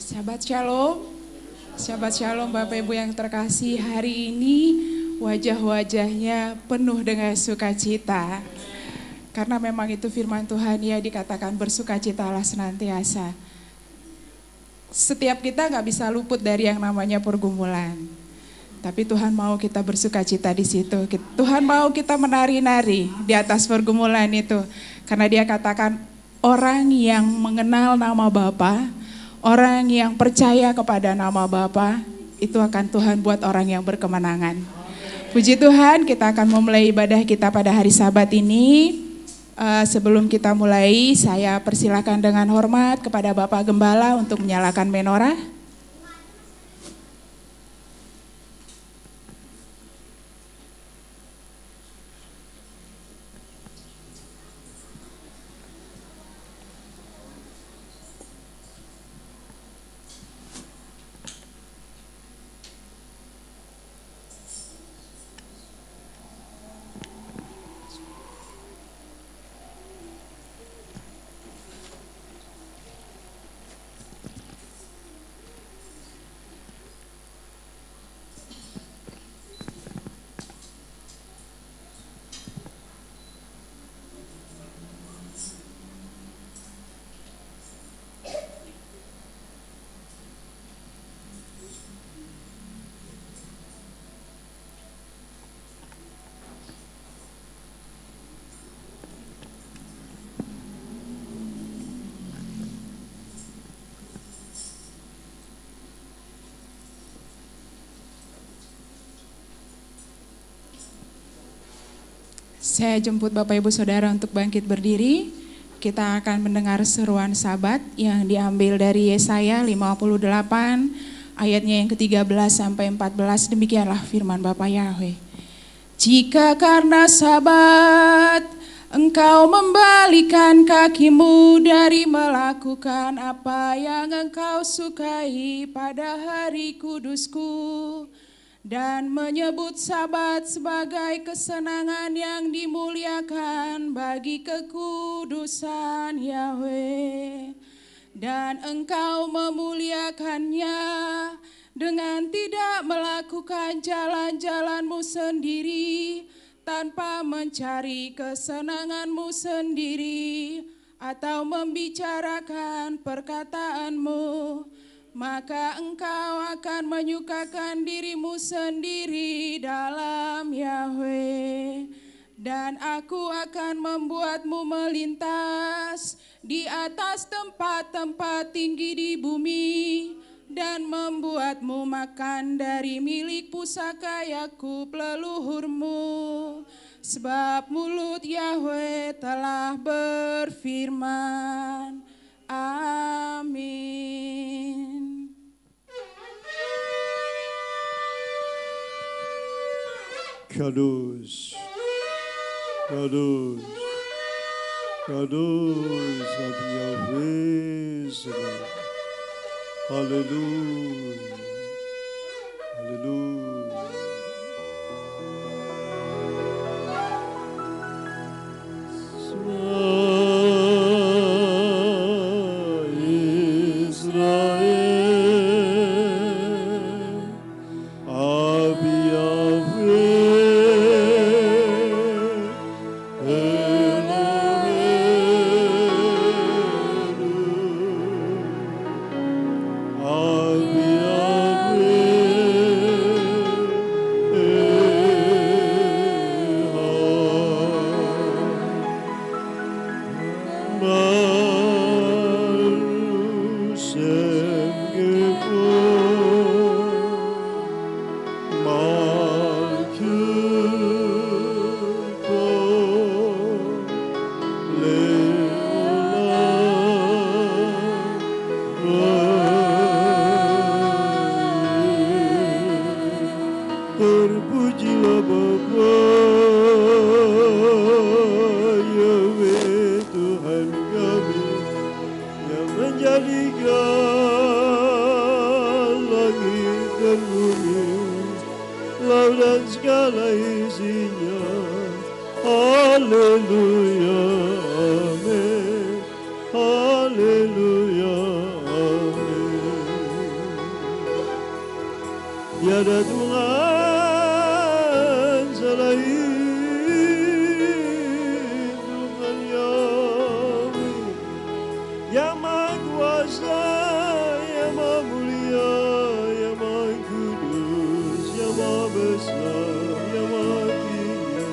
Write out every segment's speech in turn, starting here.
Shabbat Shalom, Shabbat Shalom Bapak Ibu yang terkasih. Hari ini wajah-wajahnya penuh dengan sukacita. Karena memang itu firman Tuhan, ya, dikatakan bersukacitalah senantiasa. Setiap kita gak bisa luput dari yang namanya pergumulan. Tapi Tuhan mau kita bersukacita di situ. Tuhan mau kita menari-nari di atas pergumulan itu. Karena Dia katakan orang yang mengenal nama Bapa, orang yang percaya kepada nama Bapa, itu akan Tuhan buat orang yang berkemenangan. Puji Tuhan, kita akan memulai ibadah kita pada hari Sabat ini. Sebelum kita mulai, saya persilakan dengan hormat kepada Bapak Gembala untuk menyalakan menorah. Saya jemput Bapak Ibu Saudara untuk bangkit berdiri. Kita akan mendengar seruan Sabat yang diambil dari Yesaya 58 ayatnya yang ke-13 sampai 14. Demikianlah firman Bapa Yahweh. Jika karena Sabat engkau membalikan kakimu dari melakukan apa yang engkau sukai pada hari kudusku, dan menyebut Sabat sebagai kesenangan yang dimuliakan bagi kekudusan Yahweh, dan engkau memuliakannya dengan tidak melakukan jalan-jalanmu sendiri, tanpa mencari kesenanganmu sendiri atau membicarakan perkataanmu, maka engkau akan menyukakan dirimu sendiri dalam Yahweh. Dan aku akan membuatmu melintas di atas tempat-tempat tinggi di bumi, dan membuatmu makan dari milik pusaka Yakub leluhurmu. Sebab mulut Yahweh telah berfirman. Amin. Kadosh, Kadosh, Kadosh, Yahweh Sabaoth. Hallelujah, Hallelujah. Terpujilah Bapa Yahweh Tuhan kami, yang menjadikan langit dan bumi, laut dan segala isinya. Haleluya, amin. Haleluya, amin. Tiada Tuhan selain Tuhan Yahweh, yang Maha Kuasa, yang Maha Mulia, yang Maha Kudus, yang Maha Besar, yang Maha Tinggi,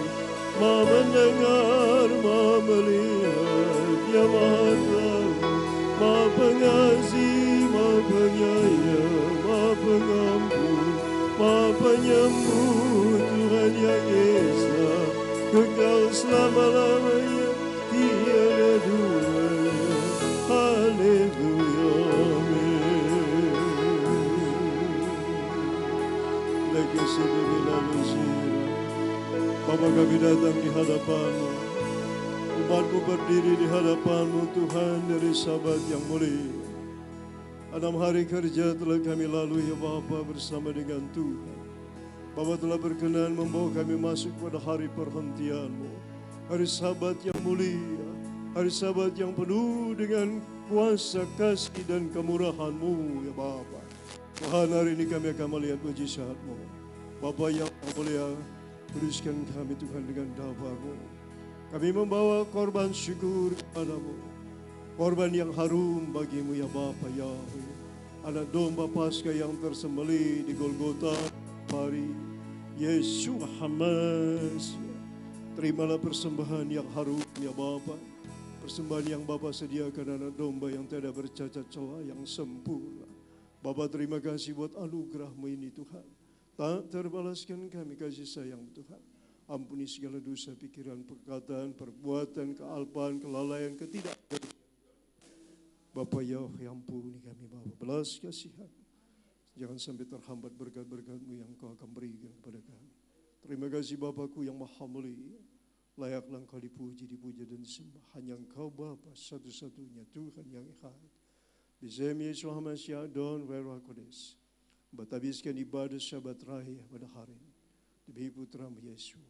Maha Mendengar, Maha Melihat, yang Maha Tahu, Maha Pengasih, Maha Penyayang, Maha Pengampun, Maha Penyembuh, Tuhan yang Esa, kekal selama-lamanya, tiada duanya. Haleluya, amin. Bapa, kami datang di hadapan-Mu. Umat-Mu berdiri di hadapan-Mu, Tuhan, dari Sabat yang mulia. 6 hari kerja telah kami lalui, ya Bapa, bersama dengan Tuhan. Bapa telah berkenan membawa kami masuk pada hari perhentian-Mu. Hari Sabat yang mulia, hari Sabat yang penuh dengan kuasa, kasih, dan kemurahan-Mu, ya Bapa. Tuhan, hari ini kami akan melihat mujizat-Mu. Bapa yang mulia, tuliskan kami Tuhan dengan dabar-Mu. Kami membawa korban syukur kepadamu, korban yang harum bagimu, ya Bapa Yahweh. Anak domba Paskah yang tersembelih di Golgota, hari Yesus Hamas. Terimalah persembahan yang harum, ya Bapa. Persembahan yang Bapa sediakan, anak domba yang tidak bercacat celah, yang sempurna. Bapa, terima kasih buat anugerah-Mu ini, Tuhan. Tak terbalaskan kami kasih sayang, Tuhan. Ampuni segala dosa, pikiran, perkataan, perbuatan, kealpaan, kelalaian, ketidakberkenan. Bapa Yahweh, ampuni kami, Bapa. Belas kasihan. Jangan sampai terhambat berkat-berkat-Mu yang Kau akan berikan kepada kami. Terima kasih Bapakku yang maha mulia. Layaklah Engkau dipuji, dipuja dan disembah. Hanya Engkau Bapa satu-satunya Tuhan yang esa. Bisem Yesus Hamasya Don Verwa Kodes. Batabiskan ibadah Syabat Raya pada hari ini. Demi Putra-Mu Yesus.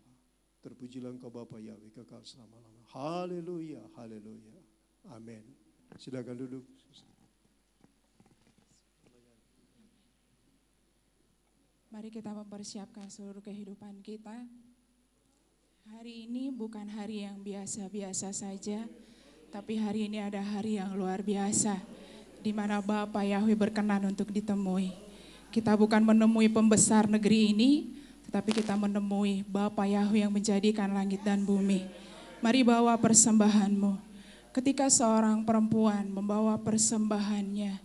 Terpujilah Engkau Bapa Yahweh kekal selama-lamanya. Haleluya, haleluya. Amin. Silakan duduk. Mari kita mempersiapkan seluruh kehidupan kita. Hari ini bukan hari yang biasa-biasa saja, tapi hari ini ada hari yang luar biasa, di mana Bapa Yahweh berkenan untuk ditemui. Kita bukan menemui pembesar negeri ini, tetapi kita menemui Bapa Yahweh yang menjadikan langit dan bumi. Mari bawa persembahan-Mu. Ketika seorang perempuan membawa persembahannya,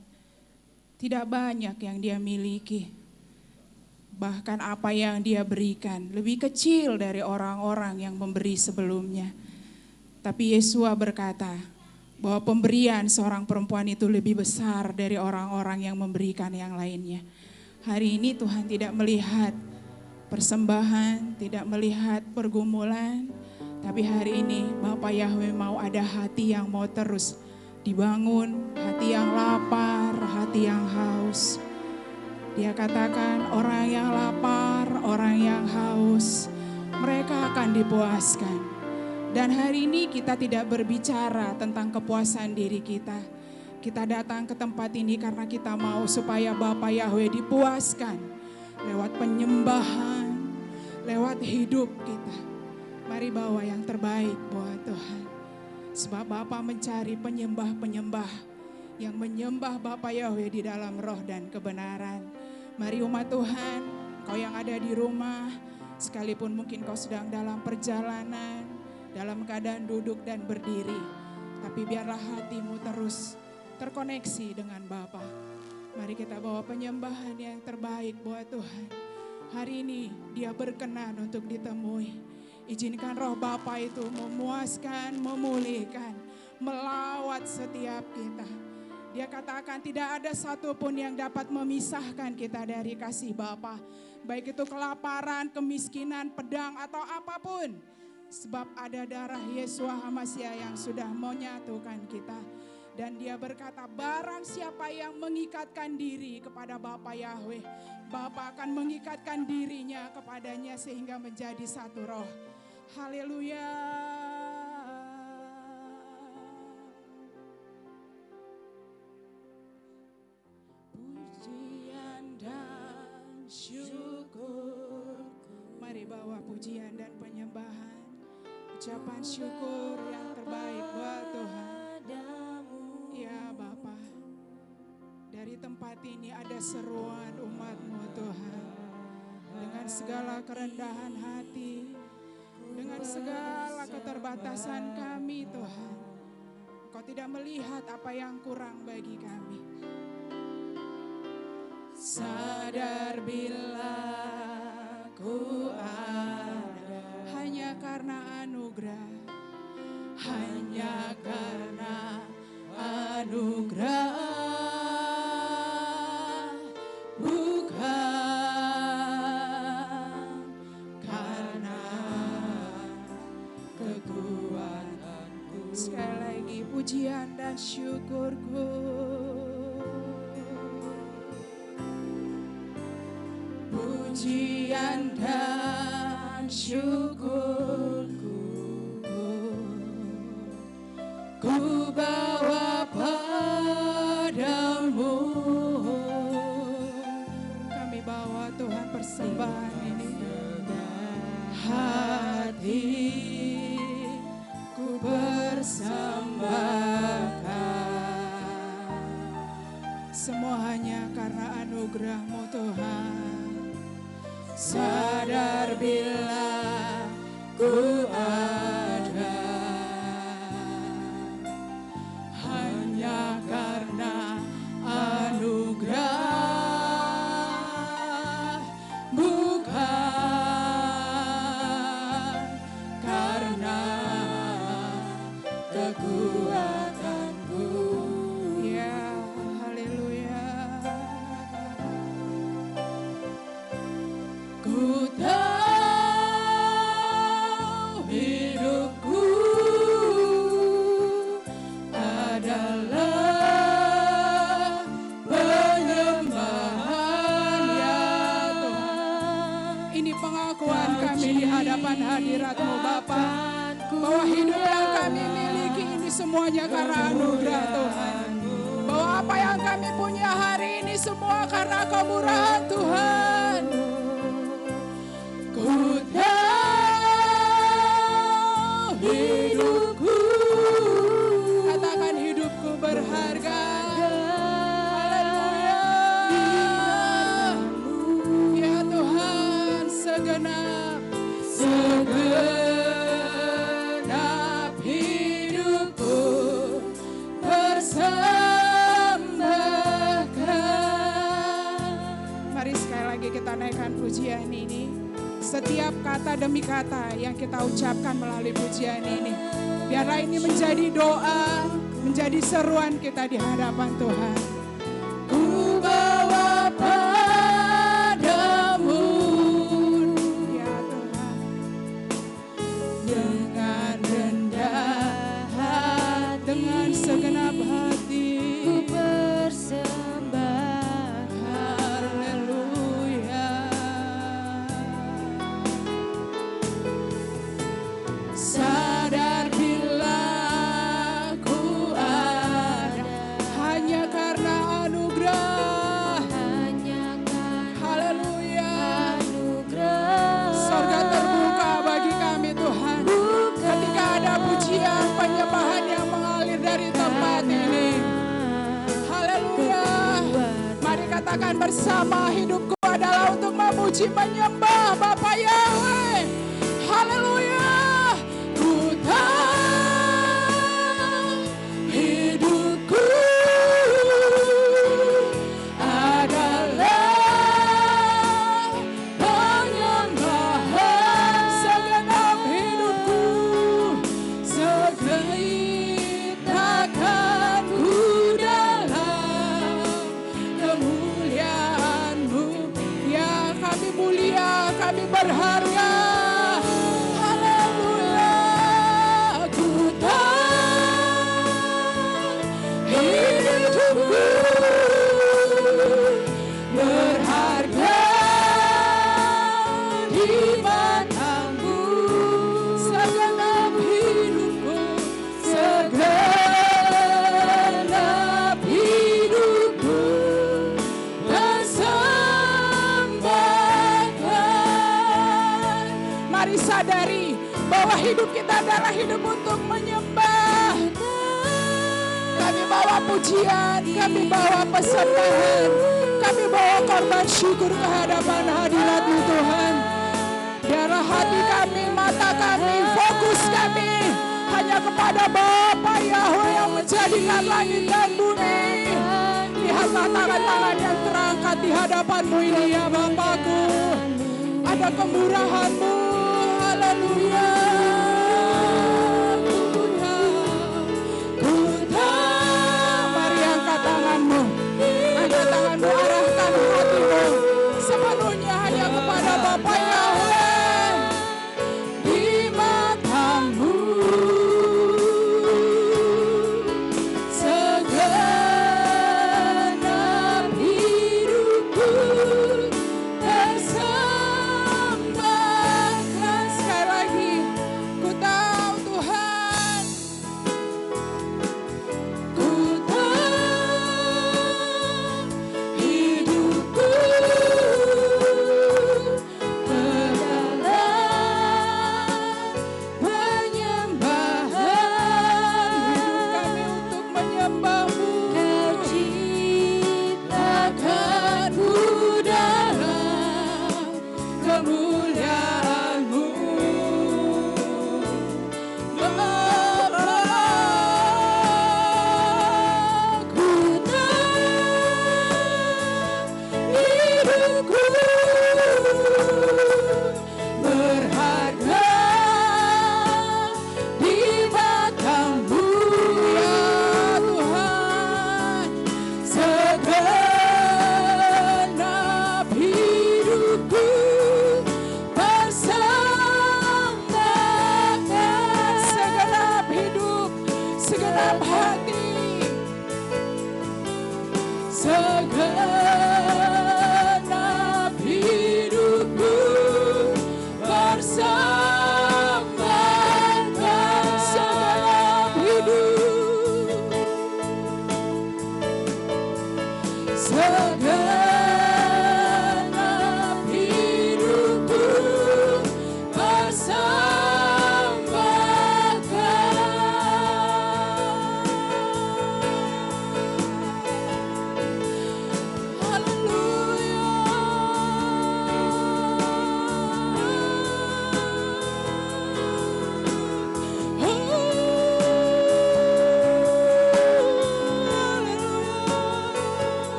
tidak banyak yang dia miliki. Bahkan apa yang dia berikan lebih kecil dari orang-orang yang memberi sebelumnya. Tapi Yesua berkata bahwa pemberian seorang perempuan itu lebih besar dari orang-orang yang memberikan yang lainnya. Hari ini Tuhan tidak melihat persembahan, tidak melihat pergumulan, tapi hari ini Bapa Yahweh mau ada hati yang mau terus dibangun, hati yang lapar, hati yang haus. Dia katakan orang yang lapar, orang yang haus, mereka akan dipuaskan. Dan hari ini kita tidak berbicara tentang kepuasan diri kita. Kita datang ke tempat ini karena kita mau supaya Bapa Yahweh dipuaskan lewat penyembahan, lewat hidup kita. Mari bawa yang terbaik buat Tuhan. Sebab Bapa mencari penyembah-penyembah yang menyembah Bapa Yahweh di dalam roh dan kebenaran. Mari umat Tuhan, kau yang ada di rumah, sekalipun mungkin kau sedang dalam perjalanan, dalam keadaan duduk dan berdiri, tapi biarlah hatimu terus terkoneksi dengan Bapa. Mari kita bawa penyembahan yang terbaik buat Tuhan. Hari ini Dia berkenan untuk ditemui. Izinkan roh Bapa itu memuaskan, memulihkan, melawat setiap kita. Dia katakan tidak ada satupun yang dapat memisahkan kita dari kasih Bapa. Baik itu kelaparan, kemiskinan, pedang atau apapun. Sebab ada darah Yesua Hamasya yang sudah menyatukan kita. Dan Dia berkata barang siapa yang mengikatkan diri kepada Bapa Yahweh, Bapa akan mengikatkan dirinya kepadanya sehingga menjadi satu roh. Haleluya. Pujian dan syukur bawa pujian dan penyembahan, ucapan syukur yang terbaik buat Tuhan. Ya Bapa, dari tempat ini ada seruan umat-Mu Tuhan, dengan segala kerendahan hati, dengan segala keterbatasan kami Tuhan, Engkau tidak melihat apa yang kurang bagi kami. Sadar bila ku ada hanya karena anugerah, hanya karena anugerah, bukan karena kekuatanku. Sekali lagi pujian dan syukurku, pujian dan syukurku, ku bawa padamu. Kami bawa Tuhan persembahan ini, hati ku persembahkan, semua hanya karena anugerah-Mu Tuhan. Sadar bila ku ada hanya karena anugerah, bukan karena kekuatanku. Ya, haleluya. Ku tahu hidupku adalah penyembahan ya Tuhan. Ini pengakuan kami di hadapan hadirat-Mu Bapa, bahwa hidup yang kami miliki ini semuanya karena anugerah Tuhan. Bahwa apa yang kami punya hari ini semua karena kemurahan Tuhan. Ku tahu hidupku, katakan hidupku berharga. Haleluya. Ya Tuhan, segenap hidupku persembahkan. Mari sekali lagi kita naikkan pujian ini. Setiap kata demi kata yang kita ucapkan melalui pujian ini, biarlah ini menjadi doa, menjadi seruan kita di hadapan Tuhan. Ku bawa padamu ya Tuhan, dengan rendah hati, dengan segenap hati ku persembahkan. Haleluya. Sadar bila ku ada hanya karena anugerah, haleluya. Sorga terbuka bagi kami Tuhan, ketika ada pujian penyembahan yang mengalir dari tempat ini. Haleluya. Mari katakan bersama, hidupku adalah untuk memuji menyembah Bapa Yahweh. Haleluya. Ku tahu hidupku adalah penyembahan, segenap hidupku, segenap ku dalam kemuliaan-Mu. Ya, kami mulia, kami berharga. Haleluya. Ku tahu hidupku berharga di mata-Mu. Segenap hidupku, segenap hidupku persembahkan. sadari bahwa hidup kita adalah hidup untuk menyembah. Kami bawa pujian, kami bawa persembahan, kami bawa korban syukur ke hadapan hadirat-Mu Tuhan. Biarlah hati kami, mata kami, fokus kami hanya kepada Bapa Yahweh yang menjadikan langit dan bumi. Lihatlah tangan-tangan yang terangkat di hadapan-Mu ini ya Bapakku. Ada kemurahan-Mu, haleluya. Mari angkat tanganmu, angkat tanganmu, arahkan hatimu sepenuhnya hanya kepada Bapa Yahweh. Di matamu segenap hidupku persembahkan. Sekali lagi, ku tahu Tuhan, ku tahu hidupku adalah penyembahan. Hidup kami untuk menyembah-Mu. Ciptakan-Mu dalam kemuliaan-Mu. Bapa, ku tahu hidupku berharga di mata-Mu ya Tuhan. Segenap hidupku persembahkan. Segenap hidup, segenap hati, segenap hidupku persembahkan. Segenap hidup, segenap hidupku persembahkan.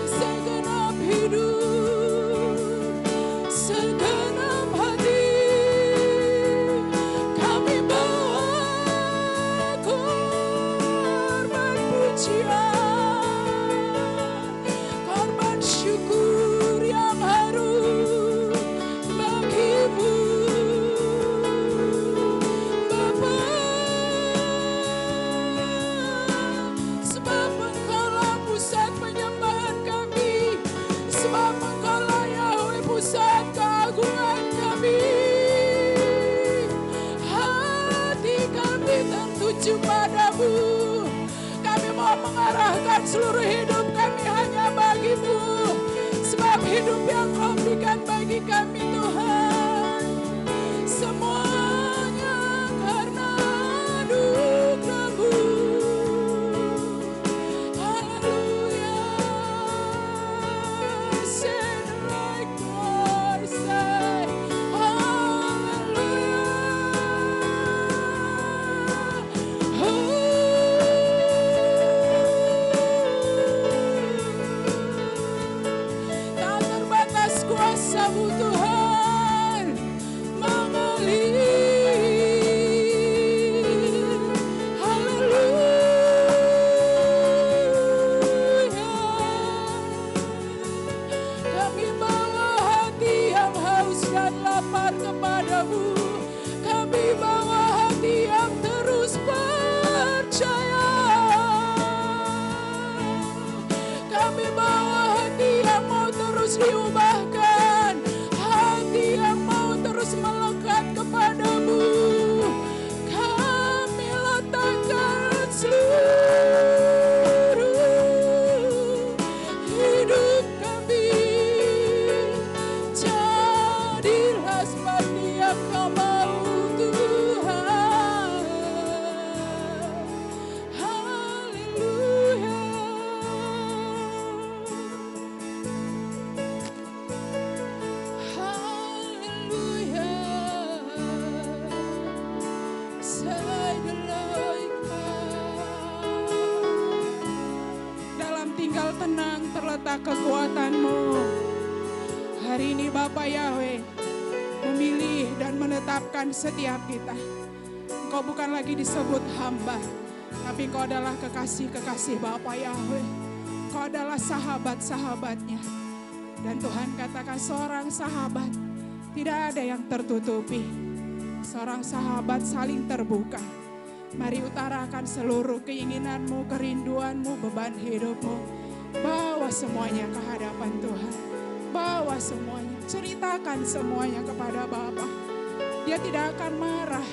Segenap hidup, segenap hati, kami bawa korban pujian, korban syukur yang harum bagi-Mu, Bapa. Sebab Engkaulah pusat penyembahan kami, sebab Engkaulah Yahweh pusat keagungan kami. Hati kami tertuju padamu, kami mau mengarahkan seluruh hidup kami hanya bagi-Mu. Sebab hidup yang Kau berikan bagi kami Tuhan, semuanya karena anugerah-Mu. Haleluya. Sing like God, say haleluya. Tak terbatas kuasa-Mu Tuhan mengalir. Haleluya. Kami bawa hati yang haus dan lapar kepadamu. Kami bawa hati yang terus percaya. Kami bawa hati yang mau terus diubahkan. seperti yang Kau mau Tuhan. Haleluya. Haleluya. Saya dalam tinggal tenang terletak kekuatan-Mu. Hari ini Bapa Yahweh memilih dan menetapkan setiap kita. Engkau bukan lagi disebut hamba, tapi Engkau adalah kekasih-kekasih Bapa Yahweh. Engkau adalah sahabat-sahabatnya. Dan Tuhan katakan seorang sahabat tidak ada yang tertutupi. Seorang sahabat saling terbuka. Mari utarakan seluruh keinginanmu, kerinduanmu, beban hidupmu. Bawa semuanya ke hadapan Tuhan. Bawa semuanya, ceritakan semuanya kepada Bapa. Dia tidak akan marah,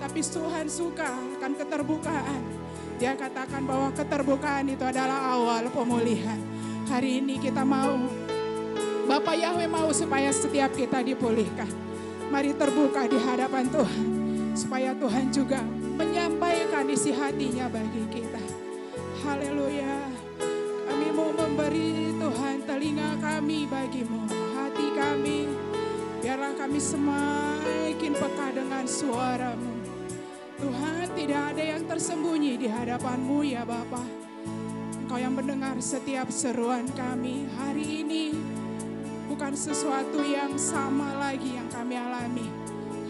tapi Tuhan suka akan keterbukaan. Dia katakan bahwa keterbukaan itu adalah awal pemulihan. Hari ini kita mau, Bapa Yahweh mau supaya setiap kita dipulihkan. Mari terbuka di hadapan Tuhan, supaya Tuhan juga menyampaikan isi hatinya bagi kita. Haleluya. Kami mau memberi Tuhan telinga kami bagimu, hati kami. Biarlah kami semakin peka dengan suara-Mu. Tuhan, tidak ada yang tersembunyi di hadapan-Mu ya Bapa. Engkau yang mendengar setiap seruan kami hari ini. Bukan sesuatu yang sama lagi yang kami alami.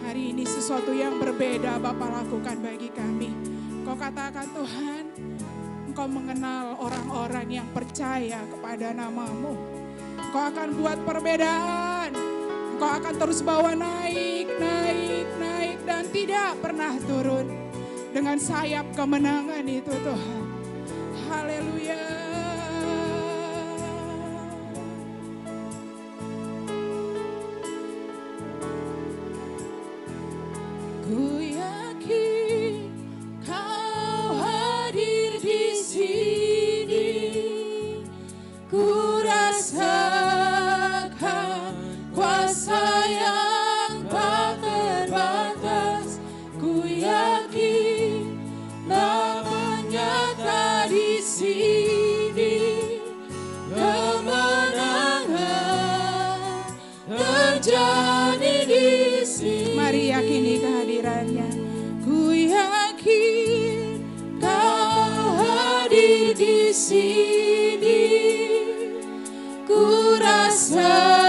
Hari ini sesuatu yang berbeda Bapa lakukan bagi kami. Engkau katakan Tuhan, Engkau mengenal orang-orang yang percaya kepada nama-Mu. Engkau akan buat perbedaan. Engkau akan terus bawa naik, naik, naik dan tidak pernah turun. Dengan sayap kemenangan itu Tuhan. Haleluya. Ku yakin Kau hadir di sini. Ku rasakan kuasa yang tak terbatas. Ku yakin namanya di sini. Kemenangan terjadi di sini. Mari yakini kehadirannya. Ku yakin Kau hadir di sini. Ku rasakan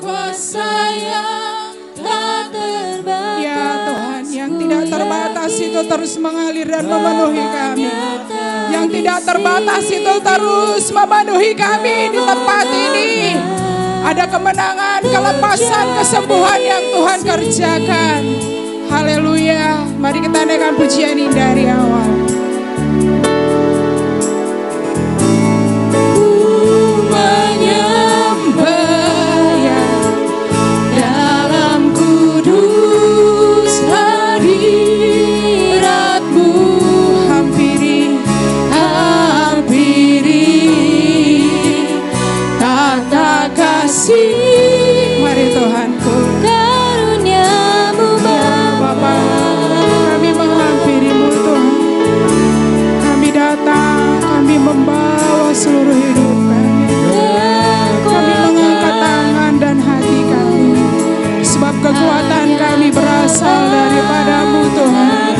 kuasa yang tak terbatas. Ya Tuhan, yang tidak terbatas itu terus mengalir dan memenuhi kami. Yang tidak terbatas itu terus memenuhi kami di tempat ini. Ada kemenangan, kelepasan, kesembuhan yang Tuhan kerjakan. Haleluya. Mari kita naikkan pujian ini dari awal. Mari Tuhanku, karuniamu Bapa, kami menghampirimu Tuhan. Kami datang, kami membawa seluruh hidup kami. Kami mengangkat tangan dan hati kami, sebab kekuatan kami berasal daripada-Mu Tuhan.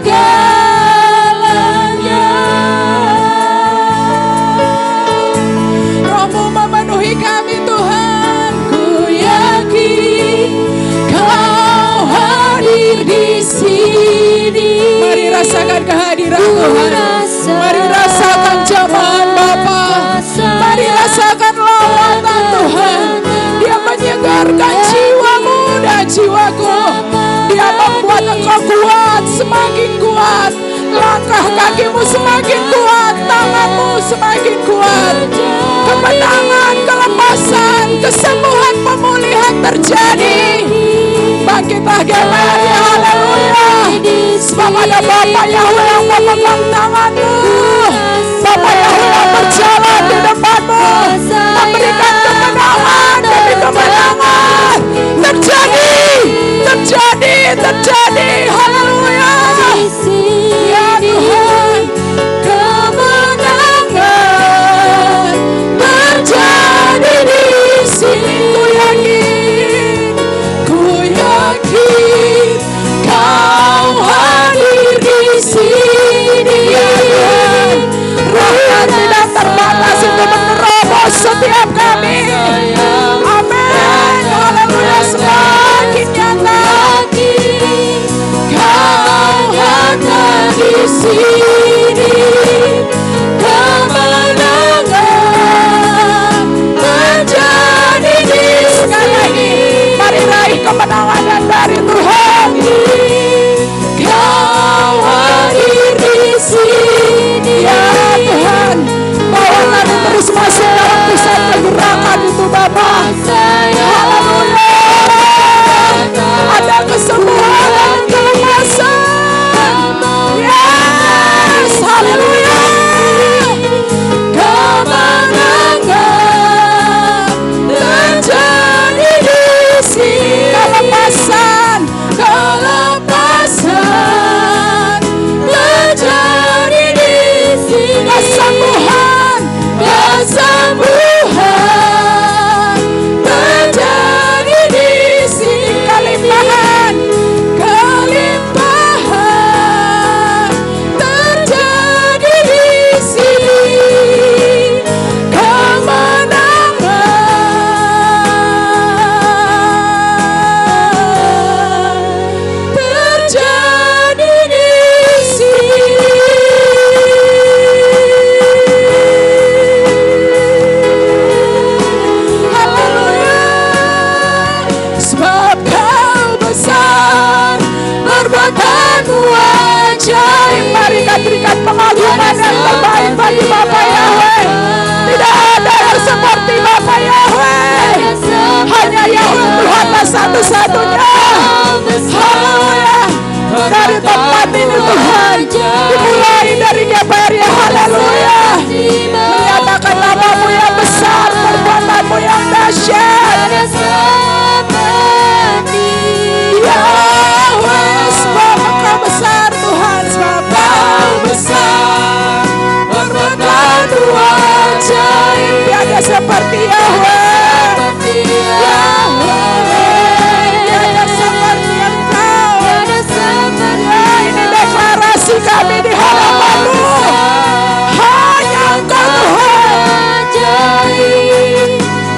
Segalanya Roh-Mu memenuhi kami Tuhan. Ku yakin Kau hadir di sini. Mari rasakan kehadiran Tuhan. Mari rasakan jamahan Bapa. Mari rasakan lawatan Tuhan. Dia menyegarkan jiwamu dan jiwaku. Dia membuat engkau kuat, semakin kuat. Langkah kakimu semakin kuat, tanganmu semakin kuat. Kemenangan, kelepasan, kesembuhan, pemulihan terjadi. Bangkitlah Gemeria, haleluya. memang ada Bapa Yahweh yang memegang tanganmu. Bapa Yahweh yang berjalan di depanmu, memberikan kemenangan demi kemenangan. Terjadi, haleluya. Ya Tuhan, kemenangan terjadi di sini. Ku yakin Kau hadir di sini. Ya Tuhan, Roh tidak terbatas untuk menerobos setiap kami. Amin, haleluya. Semakin nyata Kau hadir di sini. Kemenangan terjadi di sini. Mari raih kemenangan dari Tuhan. Kau hadir di sini. Ya Tuhan, bawa kami terus masuk dalam pusat pergerakan itu Bapa. Haleluya. Ada kesembuhan dan kelepasan. Yes, haleluya. Kemenangan terjadi di sini. Kelepasan terjadi di sini. Kesembuhan terjadi di sini. Kelimpahan terjadi di sini. Kemenangan terjadi di sini. Haleluya. Sebab Kau besar, perbuatan-Mu ajaib. Mari kita berikan pengagungan yang terbaik bagi Bapa Yahweh. Tidak ada yang seperti Bapa Yahweh. Hanya Yahweh Tuhanlah satu-satunya. Haleluya. Dari tempat ini Tuhan, dimulai dari GPR ya, haleluya. Menyatakan nama-Mu yang besar, perbuatan-Mu yang dahsyat. Yahweh, sebab Engkau besar Tuhan, sebab Kau besar, perbuatan-Mu ajaib. Tiada seperti Yahweh, tiada seperti Engkau. Ya, ini deklarasi kami di hadapan-Mu. Hanya Engkau Tuhan,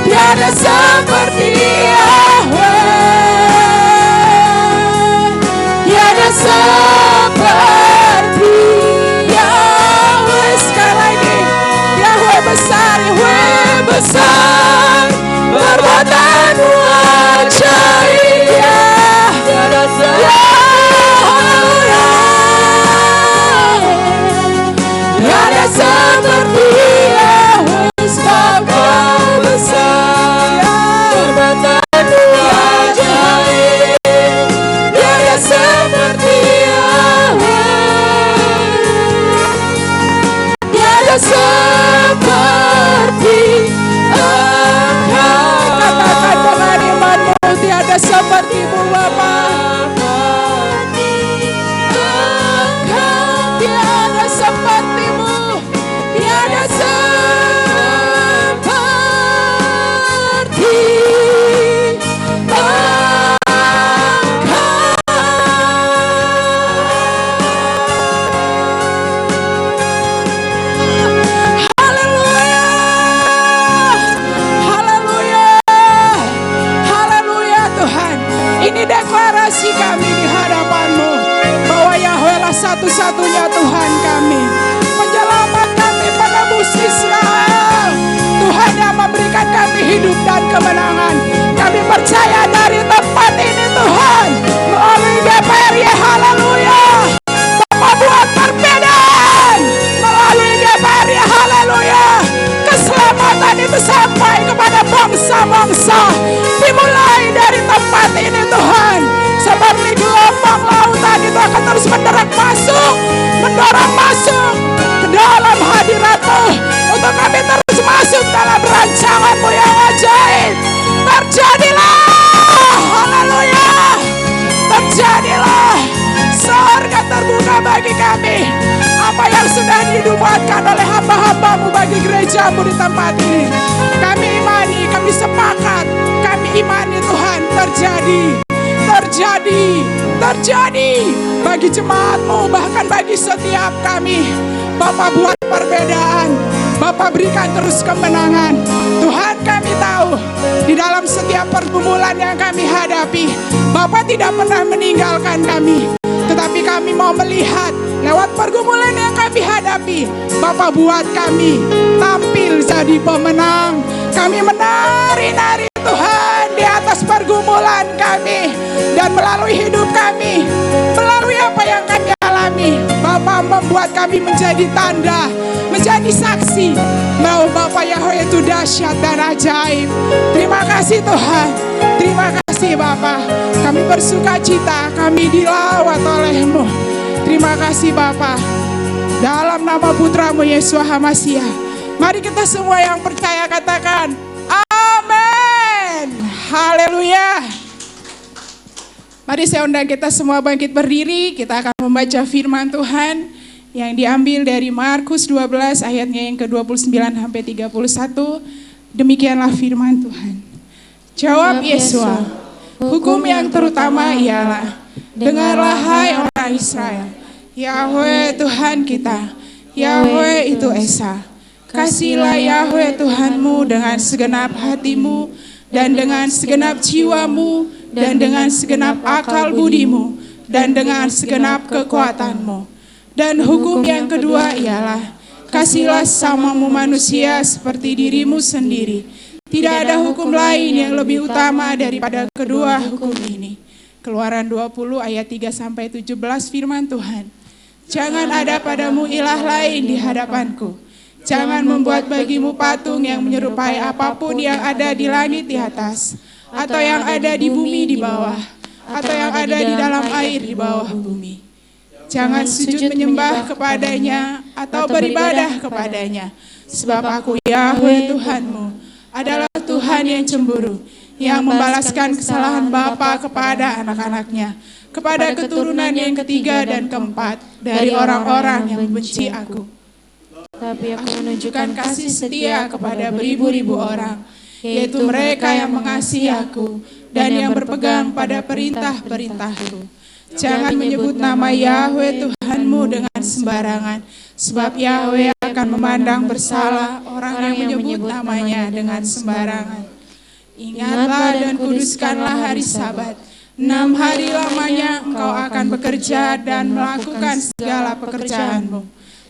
tiada seperti Yahweh, tiada seperti Yahweh. Sekali lagi, Yahweh besar, perbuatan-Mu ajaib. Ya, tiada seperti Yahweh, sebab Kau besar, perbuatan-Mu ajaib. Tiada seperti Yahweh, tiada seperti Engkau. Katakan dengan iman-Mu, tiada seperti-Mu Bapa. Tiada seperti-Mu, tiada seperti Haleluya Tuhan. Ini deklarasi kami di hadapan-Mu, bahwa Yahweh lah satu-satunya Tuhan kami, penyelamat kami, penebus Israel. Tuhan yang memberikan kami hidup dan kemenangan. Kami percaya dari tempat ini Tuhan, melalui GPR ya, haleluya, Bapa buat perbedaan. Melalui GPR ya, haleluya, keselamatan itu sampai kepada bangsa-bangsa. Dimulai dari tempat ini Tuhan, seperti gelombang lautan itu akan terus mendorong masuk ke dalam hadirat-Mu, untuk kami terus masuk dalam rancangan-Mu yang ajaib. Terjadilah, haleluya, terjadilah. Surga terbuka bagi kami. Apa yang sudah dinubuatkan oleh hamba-hamba-Mu bagi gereja-Mu di tempat ini, kami imani, kami sepakat, kami imani Tuhan, terjadi bagi jemaat-Mu, bahkan bagi setiap kami. Bapa, buat perbedaan, Bapa berikan terus kemenangan. Tuhan, kami tahu di dalam setiap pergumulan yang kami hadapi, Bapa tidak pernah meninggalkan kami. Tetapi kami mau melihat lewat pergumulan yang kami hadapi, Bapa buat kami tampil jadi pemenang. Kami menari-nari Tuhan di atas pergumulan kami, dan melalui hidup kami, melalui apa yang kami alami, Bapa membuat kami menjadi tanda, menjadi saksi bahwa Bapa Yahweh itu dahsyat dan ajaib. Terima kasih Tuhan, terima kasih Bapa. Kami bersuka cita, kami dilawat oleh-Mu. Terima kasih Bapa. Dalam nama Putra-Mu Yesus HaMasiah, mari kita semua yang percaya katakan amin. Haleluya. Mari saya undang kita semua bangkit berdiri. Kita akan membaca firman Tuhan yang diambil dari Markus 12 ayatnya yang ke-29 sampai 31. Demikianlah firman Tuhan. Jawab Yesua, hukum yang terutama ialah, dengarlah hai orang Israel, Yahweh Tuhan kita, Yahweh itu Esa. Kasihlah Yahweh Tuhanmu dengan segenap hatimu, dan dengan segenap jiwamu, dan dengan segenap akal budimu, dan dengan segenap kekuatanmu. Dan hukum yang kedua ialah, kasihlah sesamamu manusia seperti dirimu sendiri. Tidak ada hukum lain yang lebih utama daripada kedua hukum ini. Keluaran 20 ayat 3-17 firman Tuhan. Jangan ada padamu ilah lain di hadapanku. Jangan membuat bagimu patung yang menyerupai apapun yang ada di langit di atas, atau yang ada di bumi di bawah, atau yang ada di dalam air di bawah bumi. Jangan sujud menyembah kepadanya atau beribadah kepadanya. Sebab aku Yahweh Tuhanmu adalah Tuhan yang cemburu, yang membalaskan kesalahan bapa kepada anak-anaknya, kepada keturunan yang ketiga dan keempat dari orang-orang yang membenci aku. Tapi aku menunjukkan kasih setia kepada beribu-ribu orang, yaitu mereka yang mengasihi aku dan yang berpegang pada perintah-perintahku. Jangan menyebut nama Yahweh Tuhanmu dengan sembarangan, sebab Yahweh akan memandang bersalah orang yang menyebut namanya dengan sembarangan. Ingatlah dan kuduskanlah hari Sabat. 6 hari lamanya engkau akan bekerja dan melakukan segala pekerjaanmu.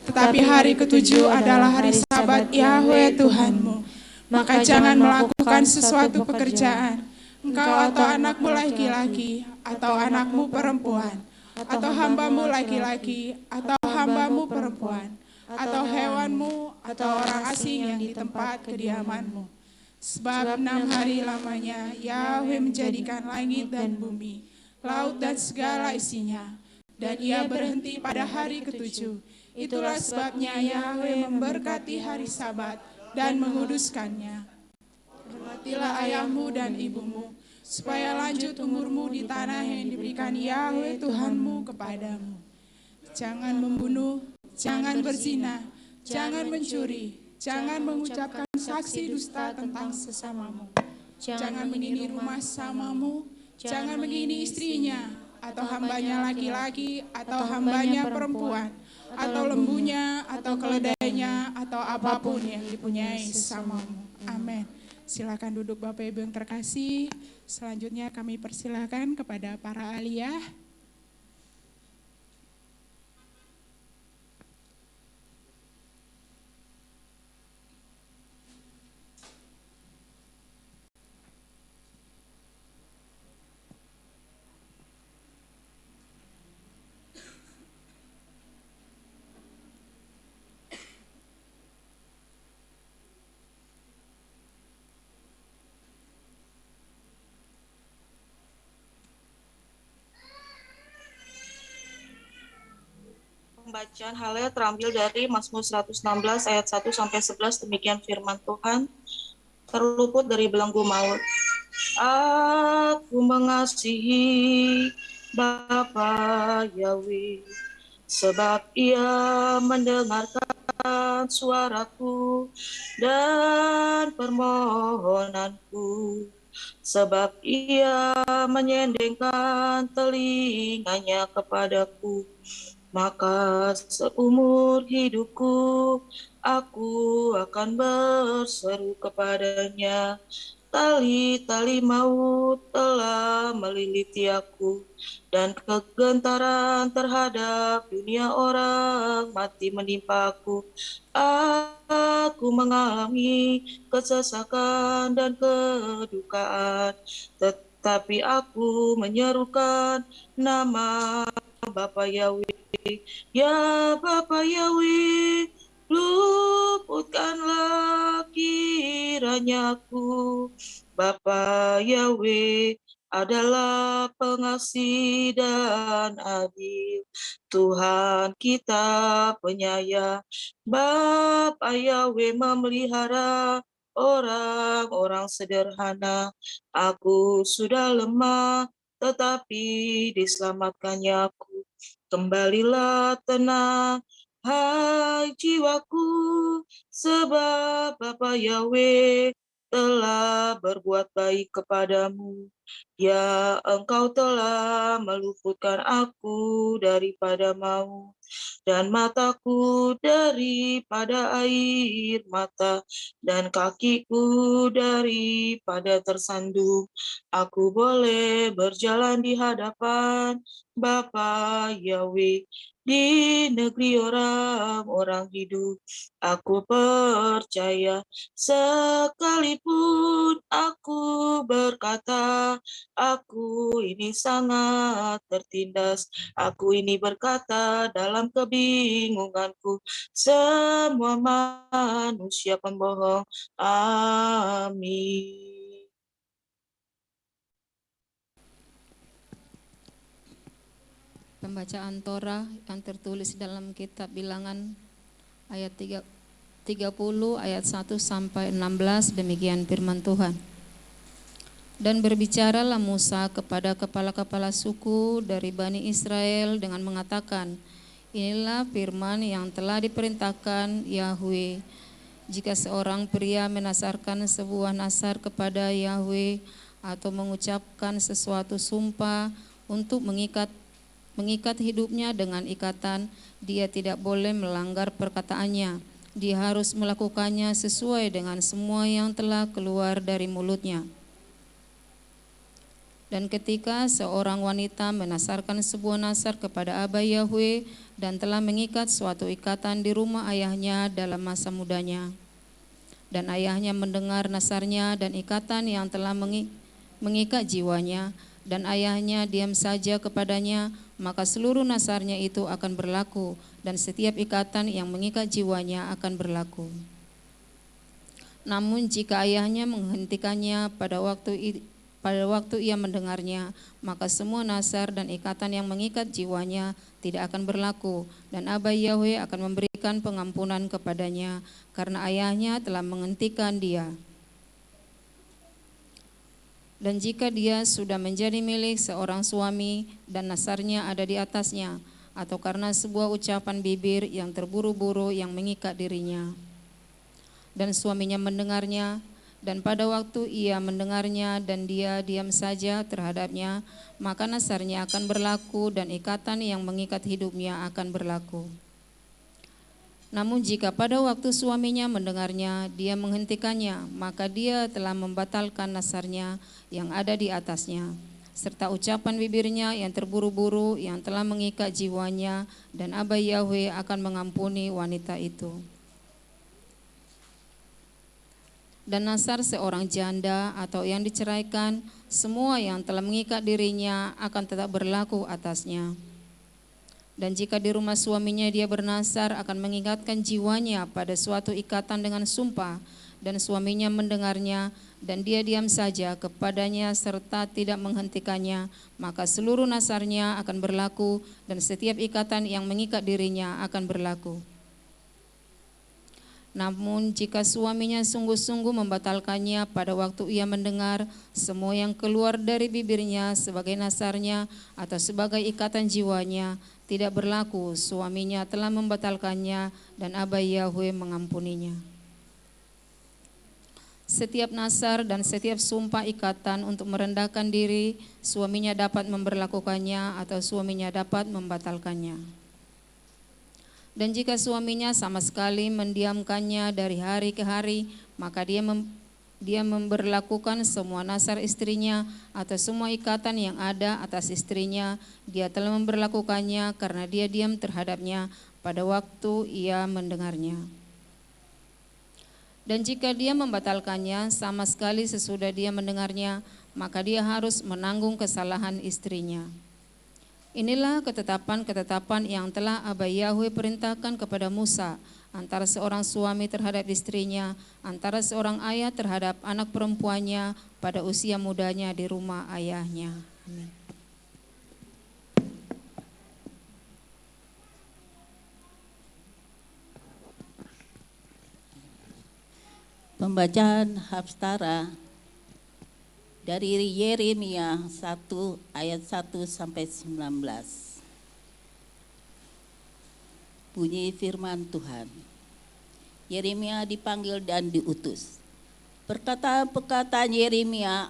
Tetapi hari ketujuh adalah hari Sabat Yahweh Tuhanmu. Maka jangan melakukan sesuatu pekerjaan, engkau atau anakmu laki-laki, atau anakmu perempuan, atau hambamu laki-laki, atau hambamu perempuan, atau hewanmu, atau orang asing yang di tempat kediamanmu. Sebab 6 hari lamanya Yahweh menjadikan langit dan bumi, laut dan segala isinya, dan Ia berhenti pada hari ketujuh. Itulah sebabnya Yahweh memberkati hari Sabat dan menguduskannya. Hormatilah ayahmu dan ibumu, supaya lanjut umurmu di tanah yang diberikan Yahweh Tuhanmu kepadamu. Jangan membunuh, jangan berzina, jangan mencuri, jangan mengucapkan saksi dusta tentang sesamamu. Jangan menghini rumah samamu, jangan menghini istrinya, atau hambanya laki-laki, atau hambanya perempuan, atau lembunya, atau keledainya, atau apapun yang dipunyai sesamamu. Amin. Silakan duduk Bapak Ibu yang terkasih. Selanjutnya kami persilakan kepada para aliyah. Pembacaan Hallel terambil dari Mazmur 116 ayat 1 sampai 11. Demikian firman Tuhan. Terluput dari belenggu maut. Aku mengasihi Bapa Yahweh, sebab Ia mendengarkan suaraku dan permohonanku, sebab Ia menyendengkan telinganya kepadaku. Maka seumur hidupku aku akan berseru kepadanya. Tali-tali maut telah meliliti aku, dan kegentaran terhadap dunia orang mati menimpa aku. Aku mengalami kesesakan dan kedukaan, tetapi aku menyerukan nama Bapa Yahweh. Ya Bapa Yahweh, luputkanlah kiranya aku. Bapa Yahweh adalah pengasih dan adil. Tuhan kita penyayang. Bapa Yahweh memelihara orang-orang sederhana. Aku sudah lemah, tetapi diselamatkannya aku. Kembalilah tenang, hai jiwaku, sebab Bapa Yahweh telah berbuat baik kepadamu. Ya, Engkau telah meluputkan aku daripada maut, dan mataku daripada air mata, dan kakiku daripada tersandung. Aku boleh berjalan di hadapan Bapa Yahweh di negeri orang-orang hidup. Aku percaya sekalipun aku berkata, aku ini sangat tertindas. Aku ini berkata dalam kebingunganku, semua manusia pembohong. Amin. Pembacaan Torah yang tertulis dalam kitab Bilangan ayat 30 ayat 1 sampai 16. Demikian firman Tuhan. Dan berbicaralah Musa kepada kepala-kepala suku dari Bani Israel dengan mengatakan, inilah firman yang telah diperintahkan Yahweh. Jika seorang pria menasarkan sebuah nasar kepada Yahweh atau mengucapkan sesuatu sumpah untuk mengikat hidupnya dengan ikatan, dia tidak boleh melanggar perkataannya. Dia harus melakukannya sesuai dengan semua yang telah keluar dari mulutnya. Dan ketika seorang wanita menasarkan sebuah nasar kepada Abah Yahweh dan telah mengikat suatu ikatan di rumah ayahnya dalam masa mudanya, dan ayahnya mendengar nasarnya dan ikatan yang telah mengikat jiwanya, dan ayahnya diam saja kepadanya, maka seluruh nasarnya itu akan berlaku, dan setiap ikatan yang mengikat jiwanya akan berlaku. Namun jika ayahnya menghentikannya pada waktu ia mendengarnya, maka semua nasar dan ikatan yang mengikat jiwanya tidak akan berlaku, dan Abah Yahweh akan memberikan pengampunan kepadanya, karena ayahnya telah menghentikan dia. Dan jika dia sudah menjadi milik seorang suami dan nasarnya ada di atasnya, atau karena sebuah ucapan bibir yang terburu-buru yang mengikat dirinya, dan suaminya mendengarnya, dan pada waktu ia mendengarnya dan dia diam saja terhadapnya, maka nasarnya akan berlaku dan ikatan yang mengikat hidupnya akan berlaku. Namun jika pada waktu suaminya mendengarnya, dia menghentikannya, maka dia telah membatalkan nasarnya yang ada di atasnya, serta ucapan bibirnya yang terburu-buru yang telah mengikat jiwanya, dan Abah Yahweh akan mengampuni wanita itu. Dan nasar seorang janda atau yang diceraikan, semua yang telah mengikat dirinya akan tetap berlaku atasnya. Dan jika di rumah suaminya dia bernasar akan mengingatkan jiwanya pada suatu ikatan dengan sumpah, dan suaminya mendengarnya, dan dia diam saja kepadanya serta tidak menghentikannya, maka seluruh nasarnya akan berlaku dan setiap ikatan yang mengikat dirinya akan berlaku. Namun jika suaminya sungguh-sungguh membatalkannya pada waktu ia mendengar, semua yang keluar dari bibirnya sebagai nasarnya atau sebagai ikatan jiwanya tidak berlaku, suaminya telah membatalkannya dan Aba Yahweh mengampuninya. Setiap nasar dan setiap sumpah ikatan untuk merendahkan diri, suaminya dapat memberlakukannya atau suaminya dapat membatalkannya. Dan jika suaminya sama sekali mendiamkannya dari hari ke hari, maka dia memberlakukan semua nasar istrinya atau semua ikatan yang ada atas istrinya, dia telah memberlakukannya karena dia diam terhadapnya pada waktu ia mendengarnya. Dan jika dia membatalkannya sama sekali sesudah dia mendengarnya, maka dia harus menanggung kesalahan istrinya. Inilah ketetapan-ketetapan yang telah Aba Yahweh perintahkan kepada Musa, antara seorang suami terhadap istrinya, antara seorang ayah terhadap anak perempuannya pada usia mudanya di rumah ayahnya. Amin. Pembacaan Haftarah dari Yeremia 1 ayat 1 sampai 19. Bunyi firman Tuhan. Yeremia dipanggil dan diutus. Perkataan Yeremia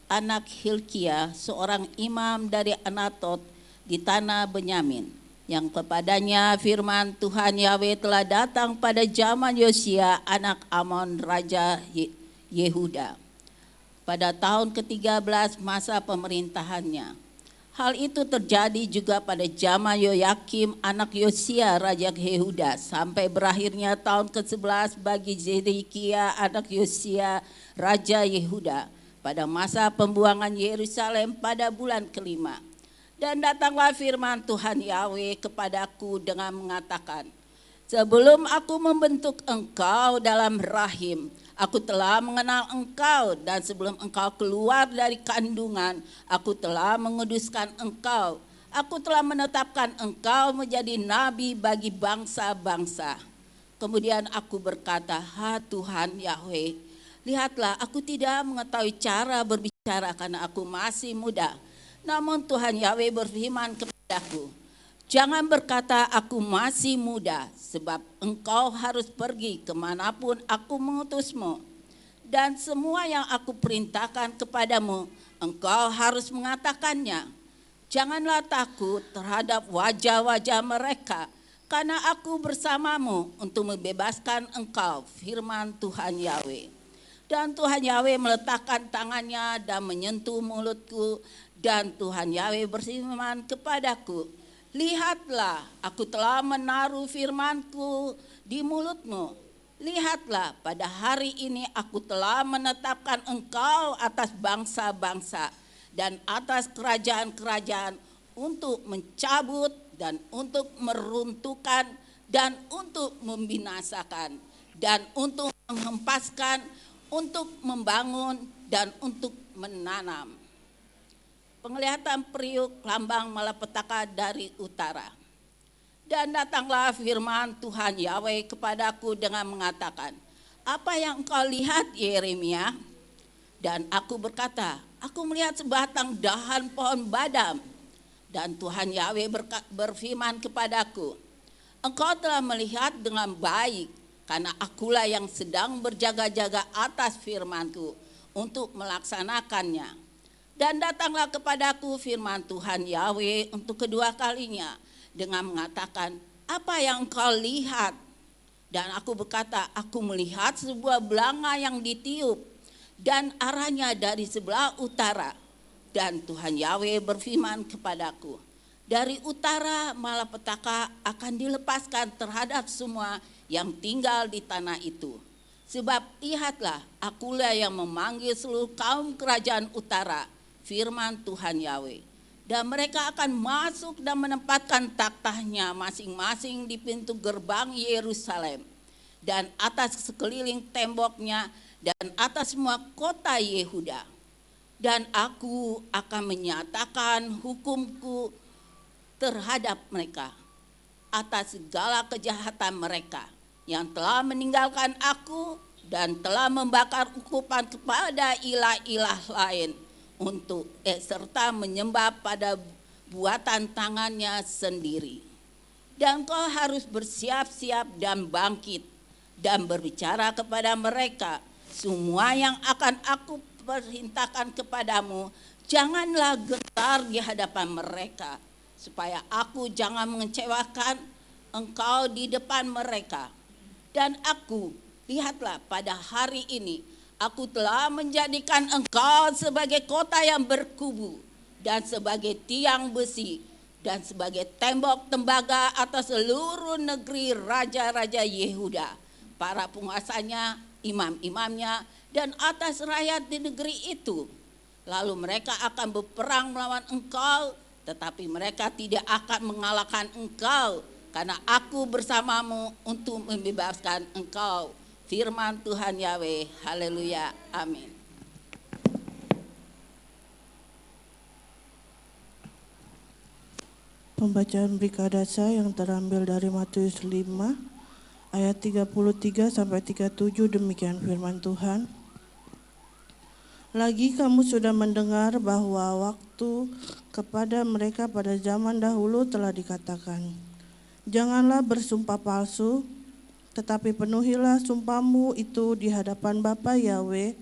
anak Hilkia, seorang imam dari Anatot di tanah Benyamin, yang kepadanya firman Tuhan Yahweh telah datang pada zaman Yosia anak Amon raja Yehuda pada tahun ke-13 masa pemerintahannya. Hal itu terjadi juga pada zaman Yoyakim anak Yosia raja Yehuda sampai berakhirnya tahun ke-11 bagi Zedekia anak Yosia raja Yehuda pada masa pembuangan Yerusalem pada bulan ke-5. Dan datanglah firman Tuhan Yahweh kepadaku dengan mengatakan, sebelum aku membentuk engkau dalam rahim, aku telah mengenal engkau, dan sebelum engkau keluar dari kandungan, aku telah menguduskan engkau. Aku telah menetapkan engkau menjadi nabi bagi bangsa-bangsa. Kemudian aku berkata, ha Tuhan Yahweh, lihatlah aku tidak mengetahui cara berbicara karena aku masih muda. Namun Tuhan Yahweh berfirman kepadaku, jangan berkata aku masih muda, sebab engkau harus pergi kemanapun aku mengutusmu. Dan semua yang aku perintahkan kepadamu, engkau harus mengatakannya. Janganlah takut terhadap wajah-wajah mereka, karena aku bersamamu untuk membebaskan engkau, firman Tuhan Yahweh. Dan Tuhan Yahweh meletakkan tangannya dan menyentuh mulutku, dan Tuhan Yahweh berfirman kepadaku, lihatlah, aku telah menaruh firmanku di mulutmu. Lihatlah, pada hari ini aku telah menetapkan engkau atas bangsa-bangsa dan atas kerajaan-kerajaan untuk mencabut dan untuk meruntuhkan dan untuk membinasakan dan untuk menghempaskan, untuk membangun dan untuk menanam. Penglihatan periuk lambang malapetaka dari utara. Dan datanglah firman Tuhan Yahweh kepadaku dengan mengatakan, apa yang engkau lihat Yeremia? Dan aku berkata, aku melihat sebatang dahan pohon badam. Dan Tuhan Yahweh berfirman kepadaku, engkau telah melihat dengan baik, karena akulah yang sedang berjaga-jaga atas firmanku untuk melaksanakannya. Dan datanglah kepadaku firman Tuhan Yahweh untuk kedua kalinya dengan mengatakan, apa yang engkau lihat? Dan aku berkata, aku melihat sebuah belanga yang ditiup dan arahnya dari sebelah utara. Dan Tuhan Yahweh berfirman kepadaku, dari utara malapetaka akan dilepaskan terhadap semua yang tinggal di tanah itu. Sebab lihatlah, akulah yang memanggil seluruh kaum kerajaan utara, firman Tuhan Yahweh. Dan mereka akan masuk dan menempatkan tahtanya masing-masing di pintu gerbang Yerusalem. dan atas sekeliling temboknya dan atas semua kota Yehuda. Dan aku akan menyatakan hukumku terhadap mereka atas segala kejahatan mereka yang telah meninggalkan aku dan telah membakar ukupan kepada ilah-ilah lain untuk serta menyembah pada buatan tangannya sendiri. Dan kau harus bersiap-siap dan bangkit dan berbicara kepada mereka semua yang akan aku perintahkan kepadamu. Janganlah gentar di hadapan mereka, supaya aku jangan mengecewakan engkau di depan mereka. Dan aku, lihatlah, pada hari ini aku telah menjadikan engkau sebagai kota yang berkubu dan sebagai tiang besi dan sebagai tembok tembaga atas seluruh negeri raja-raja Yehuda, para penguasanya, imam-imamnya, dan atas rakyat di negeri itu. Lalu mereka akan berperang melawan engkau, tetapi mereka tidak akan mengalahkan engkau, karena aku bersamamu untuk membebaskan engkau. Firman Tuhan Yahweh. Haleluya. Amin. Pembacaan Brikadasa yang terambil dari Matius 5 ayat 33 sampai 37, demikian firman Tuhan. Lagi kamu sudah mendengar bahwa waktu kepada mereka pada zaman dahulu telah dikatakan, janganlah bersumpah palsu, tetapi penuhilah sumpahmu itu di hadapan Bapa Yahweh.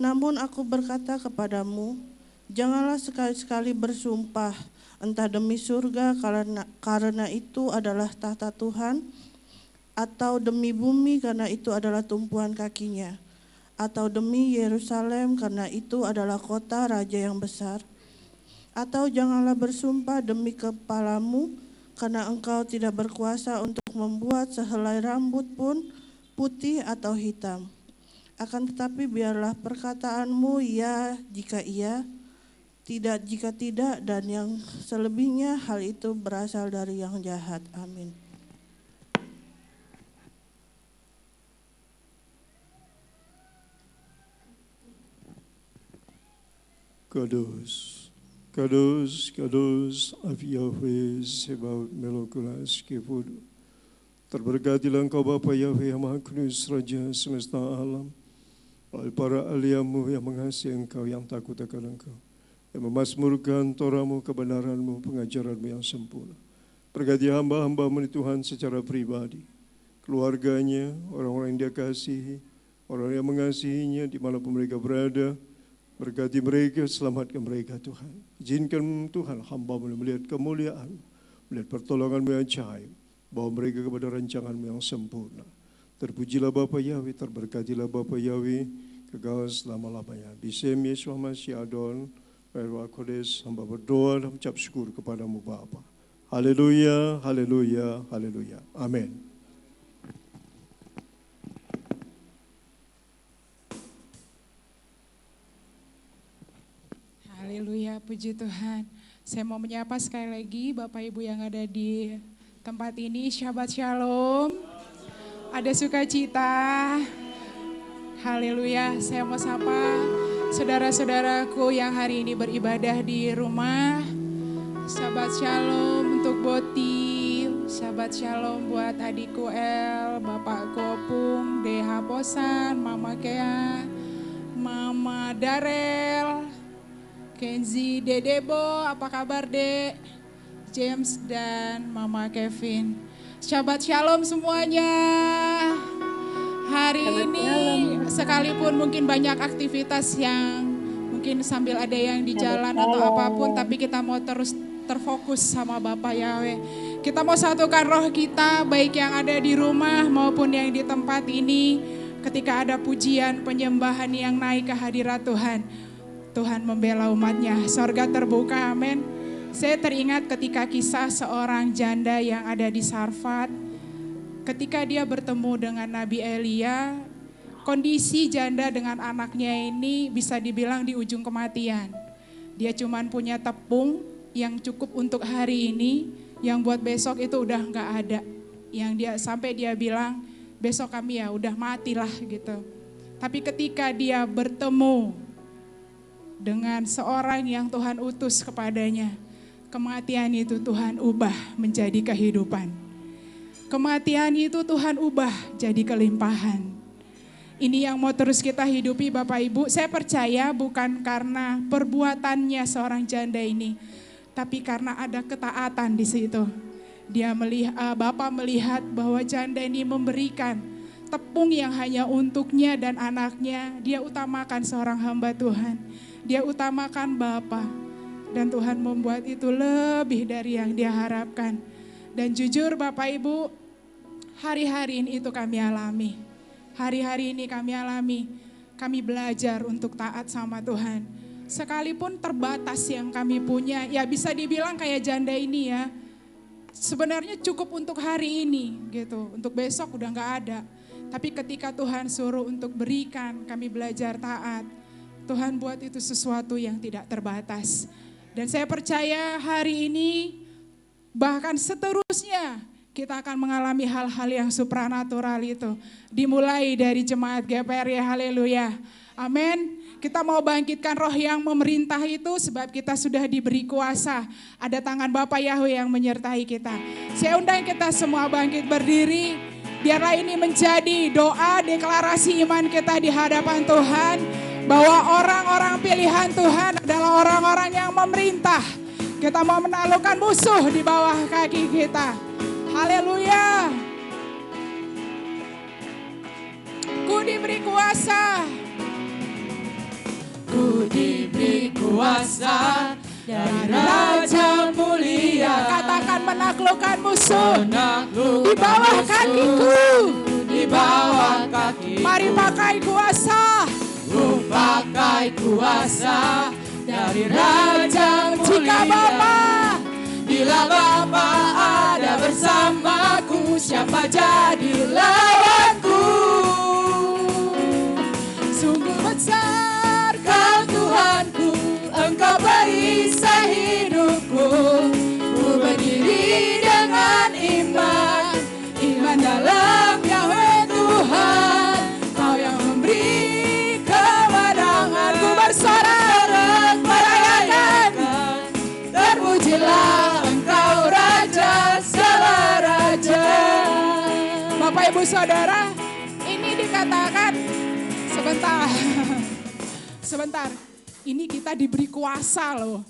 Namun aku berkata kepadamu, janganlah sekali-sekali bersumpah, entah demi surga karena itu adalah tahta Tuhan, atau demi bumi karena itu adalah tumpuan kakinya, atau demi Yerusalem karena itu adalah kota raja yang besar. Atau janganlah bersumpah demi kepalamu, karena engkau tidak berkuasa untuk membuat sehelai rambut pun putih atau hitam. Akan tetapi biarlah perkataanmu ya jika iya, tidak jika tidak, dan yang selebihnya hal itu berasal dari yang jahat. Amin. Kudus, Kudus, Kudus, av Yahweh Sebaot Melokulas Kepudu. Terberkatilah Engkau Bapa Yahweh yang Maha Kudus, Raja semesta alam, oleh para ahliamu yang mengasihi Engkau, yang takut akan Engkau, yang memasmurkan Torah-Mu, kebenaran-Mu, pengajaran-Mu yang sempurna. Berkati hamba-hamba-Mu Tuhan secara pribadi, keluarganya, orang-orang yang Dia kasihi, orang yang mengasihinya dimanapun mereka berada. Berkati mereka, selamatkan mereka Tuhan. Izinkan Tuhan hamba-Mu melihat kemuliaan, melihat pertolongan-Mu yang ajaib, bawa mereka kepada rancangan-Mu yang sempurna. Terpujilah Bapa Yahweh, terberkatilah Bapa Yahweh, kekal selama-lamanya. Bisem Yeshua Masih Adon, Berwa Kodes, hamba berdoa dan mengucap syukur kepadamu Bapa. Haleluya, haleluya, haleluya. Amin. Haleluya, puji Tuhan. Saya mau menyapa sekali lagi Bapak Ibu yang ada di tempat ini. Shabbat Shalom. Ada sukacita. Haleluya, saya mau sapa saudara-saudaraku yang hari ini beribadah di rumah. Shabbat Shalom untuk Boti. Shabbat Shalom buat adikku El, Bapak Kopung, Deha Posan, Mama Kea, Mama Darel, Kenzi, Dedebo, apa kabar Dek? James dan Mama Kevin. Shabbat Shalom semuanya. Hari ini sekalipun mungkin banyak aktivitas yang mungkin sambil ada yang di jalan atau apapun, tapi kita mau terus terfokus sama Bapak Yahweh. Kita mau satukan roh kita, baik yang ada di rumah maupun yang di tempat ini. Ketika ada pujian, penyembahan yang naik ke hadirat Tuhan, Tuhan membela umatnya, sorga terbuka, amin. Saya teringat ketika kisah seorang janda yang ada di Sarfat. Ketika dia bertemu dengan Nabi Elia, kondisi janda dengan anaknya ini bisa dibilang di ujung kematian. Dia cuman punya tepung yang cukup untuk hari ini, yang buat besok itu udah gak ada. Yang dia sampai dia bilang, besok kami ya udah matilah gitu. Tapi ketika dia bertemu dengan seorang yang Tuhan utus kepadanya, kematian itu Tuhan ubah menjadi kehidupan. Kematian itu Tuhan ubah jadi kelimpahan. Ini yang mau terus kita hidupi Bapak Ibu. Saya percaya bukan karena perbuatannya seorang janda ini, tapi karena ada ketaatan di situ. Dia Bapak melihat bahwa janda ini memberikan tepung yang hanya untuknya dan anaknya. Dia utamakan seorang hamba Tuhan. Dia utamakan Bapa. Dan Tuhan membuat itu lebih dari yang dia harapkan. Dan jujur Bapak Ibu, hari-hari ini itu kami alami. Hari-hari ini kami alami. Kami belajar untuk taat sama Tuhan. Sekalipun terbatas yang kami punya, ya bisa dibilang kayak janda ini ya. Sebenarnya cukup untuk hari ini gitu. Untuk besok udah gak ada. Tapi ketika Tuhan suruh untuk berikan, kami belajar taat. Tuhan buat itu sesuatu yang tidak terbatas. Dan saya percaya hari ini, bahkan seterusnya, kita akan mengalami hal-hal yang supranatural itu. Dimulai dari jemaat GPR ya, haleluya. Amin. Kita mau bangkitkan roh yang memerintah itu sebab kita sudah diberi kuasa. Ada tangan Bapa Yahweh yang menyertai kita. Saya undang kita semua bangkit berdiri. Biarlah ini menjadi doa deklarasi iman kita di hadapan Tuhan. Bahwa orang-orang pilihan Tuhan adalah orang-orang yang memerintah. Kita mau menaklukkan musuh di bawah kaki kita. Haleluya. Ku diberi kuasa. Ku diberi kuasa dari Raja Mulia. Katakan menaklukkan musuh Menaklukkan di bawah musuh kakiku. di bawah kaki. Mari pakai kuasa. Ku pakai kuasa dari Raja Mulia. Jika Bapa, bila Bapa ada bersamaku, siapa jadi lawanku? sungguh besar Kau Tuhanku, Engkau perisai hidupku. Ku berdiri dengan iman, iman dalam Yahweh Tuhan. Kau yang memberi kemenangan. Ku bersorak merayakan. Terpujilah Engkau Raja segala raja. Bapak Ibu Saudara, ini dikatakan sebentar. Ini kita diberi kuasa loh.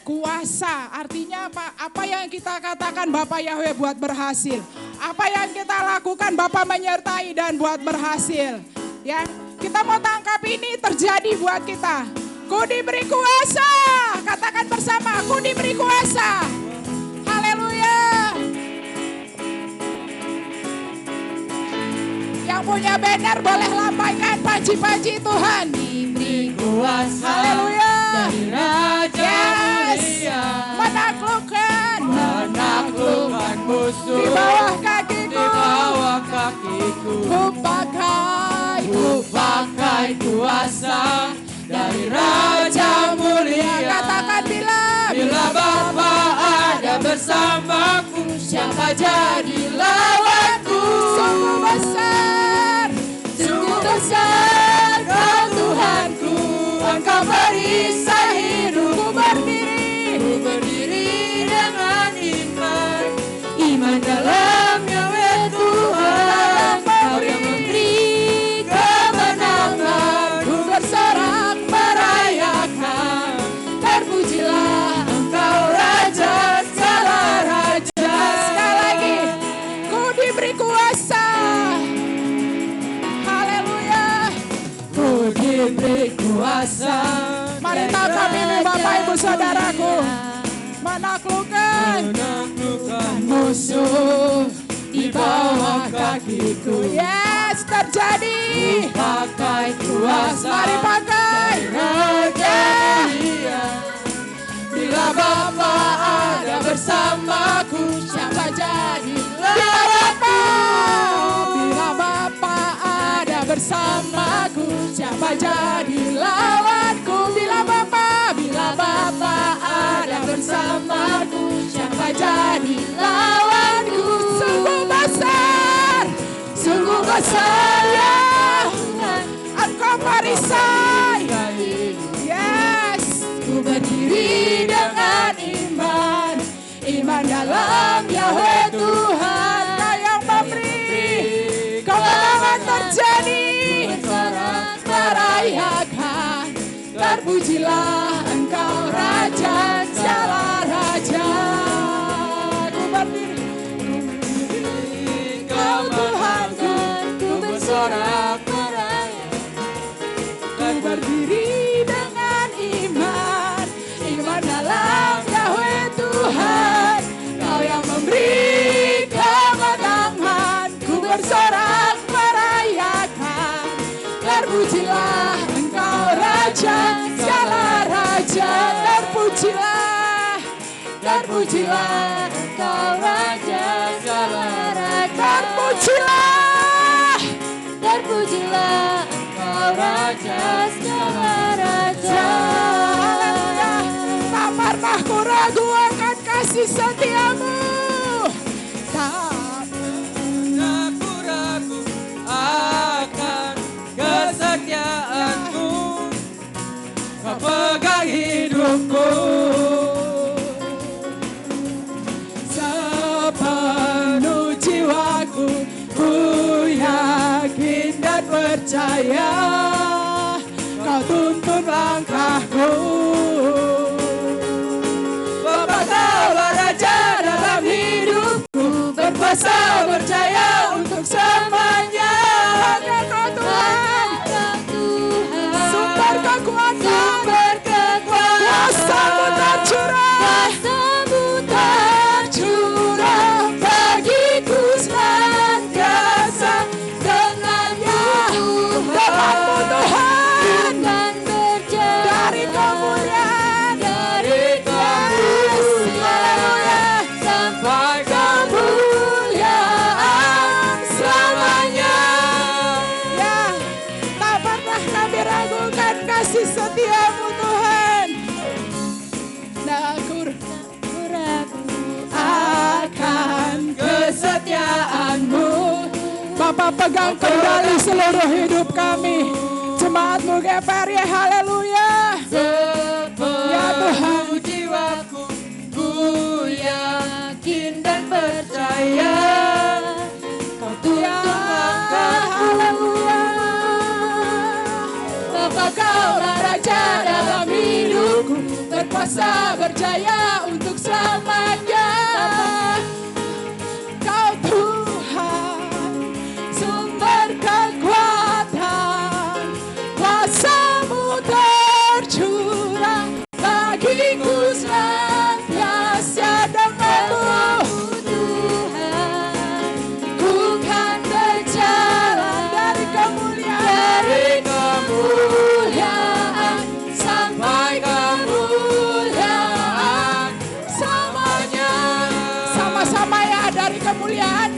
Kuasa artinya apa? Apa yang kita katakan Bapak Yahweh buat berhasil. Apa yang kita lakukan Bapak menyertai dan buat berhasil. Ya, kita mau tangkap ini terjadi buat kita. Ku diberi kuasa. Katakan bersama, ku diberi kuasa. Haleluya. Yang punya banner boleh lambaikan panji-panji Tuhan. Diberi kuasa Haleluya. dari Raja Mulia. Menaklukkan musuh Di bawah kakiku. di bawah kakiku. Ku pakai. Ku pakai kuasa dari Raja Mulia. Katakan Bila Bapa ada bersamaku, siapa jadi lawanku? sungguh besar. Sungguh besar Kau Tuhanku, Engkau perisai hidupku. Ku berdiri dengan iman, iman dalam Yahweh Tuhan. Kau yang memberi kemenangan. Ku bersorak merayakan. Terpujilah Engkau Raja segala raja. Sekali lagi, ku diberi kuasa. Haleluya. Ku diberi kuasa. Mari tangkap ini Bapak Ibu Saudaraku. Menaklukkan Musuh di bawah kakiku. Yes, terjadi. Pakai kuasa Mari pakai. Raja Mulia. Bila Bapa ada bersamaku, siapa jadi lawanku? Bila Bapa ada bersamaku, siapa jadi lawanku? Bila Bapa ada bersamaku, siapa jadi lawanku? Sungguh besar, sungguh sayang, Engkau perisai. Yes, ku berdiri dengan iman, iman dalam Yahweh Tuhan. Kau yang memberi kemenangan terjadi, merayakan, terpujilah Engkau Raja segala raja. Ku berdiri, Kau Tuhanku, ku bersorak ku berdiri dengan iman, iman dalam Yahweh Tuhan. Kau yang memberi kemenangan, ku bersorak merayakan, terpujilah Engkau Raja segala raja. Terpujilah, terpujilah Engkau Raja segala raja. Terpujilah, terpujilah Engkau Raja segala raja. Haleluya. Tak pernah ku ragu akan kasih setiamu. Tak pernah ku ragu akan kesetiaanmu. Kau pegang hidupku sepenuh jiwaku, ku yakin dan percaya. Kau tuntun langkahku. Bapa, Kaulah Raja dalam hidupku, berkuasa berjaya untuk semuanya. Hanya Kau Tuhan, sumber kekuatan, kuasa-Mu tercurah, bagiku senantiasa dengannya. Denganmu Tuhan, dari kemuliaan, haleluya, sampai kemuliaan selamanya. Ya, tak pernah kami ragukan kasih setiamu Tuhan. Aku ragu akan kesetiaanmu. Bapa, pegang kendali seluruh hidup kami. Jemaat-Mu GPR, ya haleluya. Ya Tuhan, jiwaku, ku yakin dan percaya. Kau tuntun langkahku. haleluya. Bapa, Kaulah Raja dalam hidupku, berkuasa berjaya untuk selamanya. Kau Tuhan, sumber kekuatan, kuasa-Mu tercurah, bagiku senantiasa denganmu. Ku kan berjalan dari kemuliaan sampai kemuliaan selamanya. Sama-sama ya, dari kemuliaan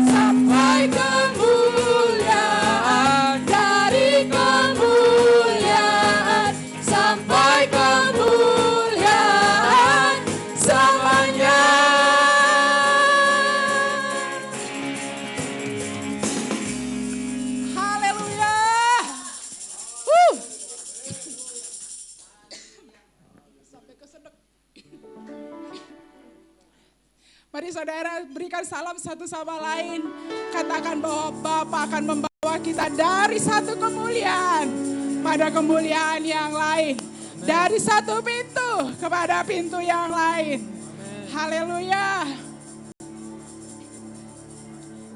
sampai kemuliaan, dari kemuliaan sampai kemuliaan selamanya. Haleluya. Sampai kesedek. Mari saudara berikan salam satu sama lain. Katakan bahwa Bapa akan membawa kita dari satu kemuliaan pada kemuliaan yang lain. Dari satu pintu kepada pintu yang lain. Haleluya.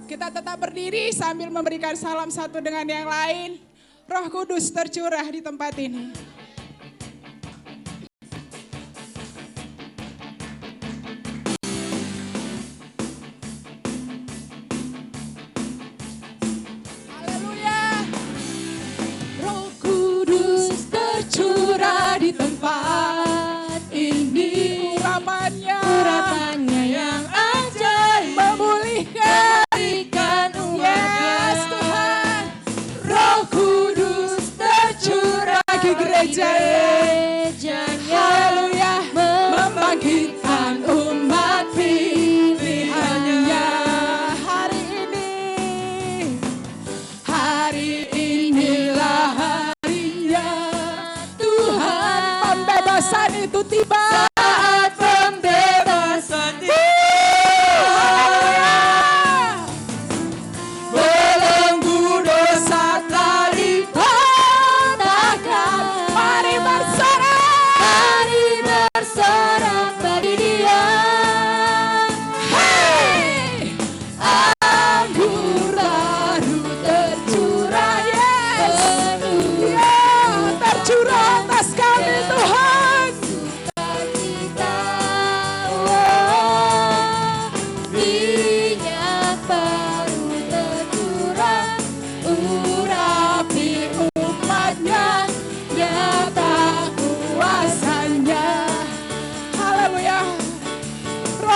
Kita tetap berdiri sambil memberikan salam satu dengan yang lain. Roh Kudus tercurah di tempat ini. Haleluya. Roh Kudus tercurah di tempat ini. Urapannya yang ajaib, memulihkan umatnya. Yes Tuhan. Roh Kudus tercurah bagi gereja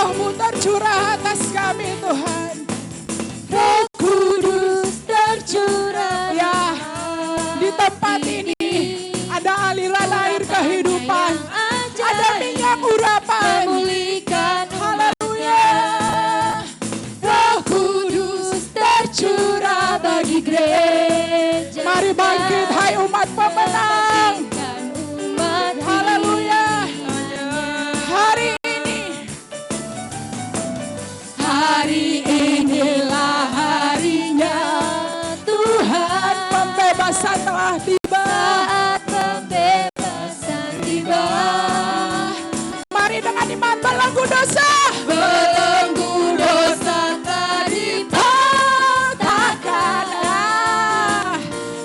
Roh-Mu tercurah atas kami Tuhan. Roh Kudus tercurah. Ya, di tempat ini ada aliran air kehidupan, ada minyak urapan. Memulihkan Haleluya. Roh Kudus tercurah bagi gereja. Mari bangkit hai umat pemenang. Umat Haleluya. Hari inilah harinya Tuhan, pembebasan telah tiba. saat pembebasan tiba. Mari dengan iman belenggu dosa. Belenggu dosa telah dipatahkan.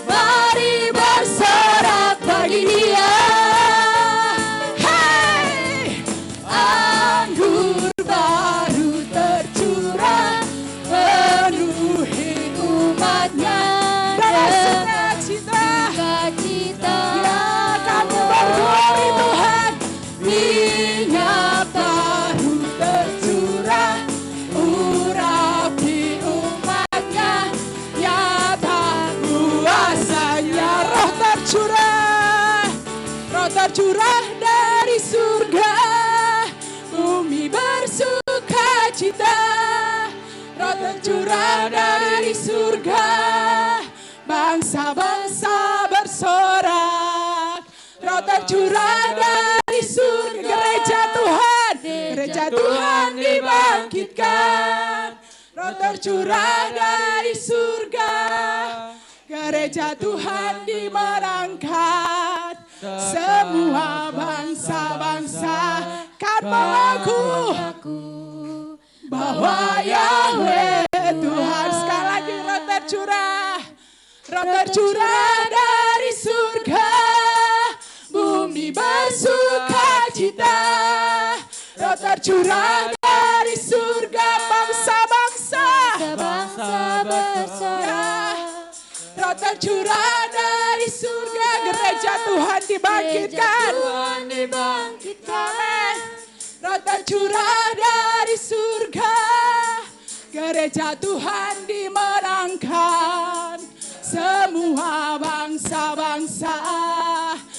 Mari bersorak bagi Dia. Hey, Anggur baru tercurah, penuhi umatnya dengan dengan sukacita. sukacita. Ya, kami bergumul Tuhan. Minyak baru tercurah, urapi umatnya, Nyata kuasanya. Roh tercurah dari surga. Bumi bersuka cita. Roh tercurah dari surga. Bangsa-bangsa bersorak. Roh tercurah dari surga. Gereja Tuhan, gereja Tuhan dibangkitkan. Roh tercurah dari surga. Gereja Tuhan dimenangkan. Semua bangsa-bangsa kan mengaku bahwa Yahweh Tuhan. Sekali lagi roh tercurah dari surga. Bumi bersuka cita. Roh tercurah dari surga. Bangsa-bangsa bersorak. Roh tercurah dari surga. Gereja Tuhan dibangkitkan. Amin. Roh tercurah dari surga. Gereja Tuhan dimenangkan. Semua bangsa-bangsa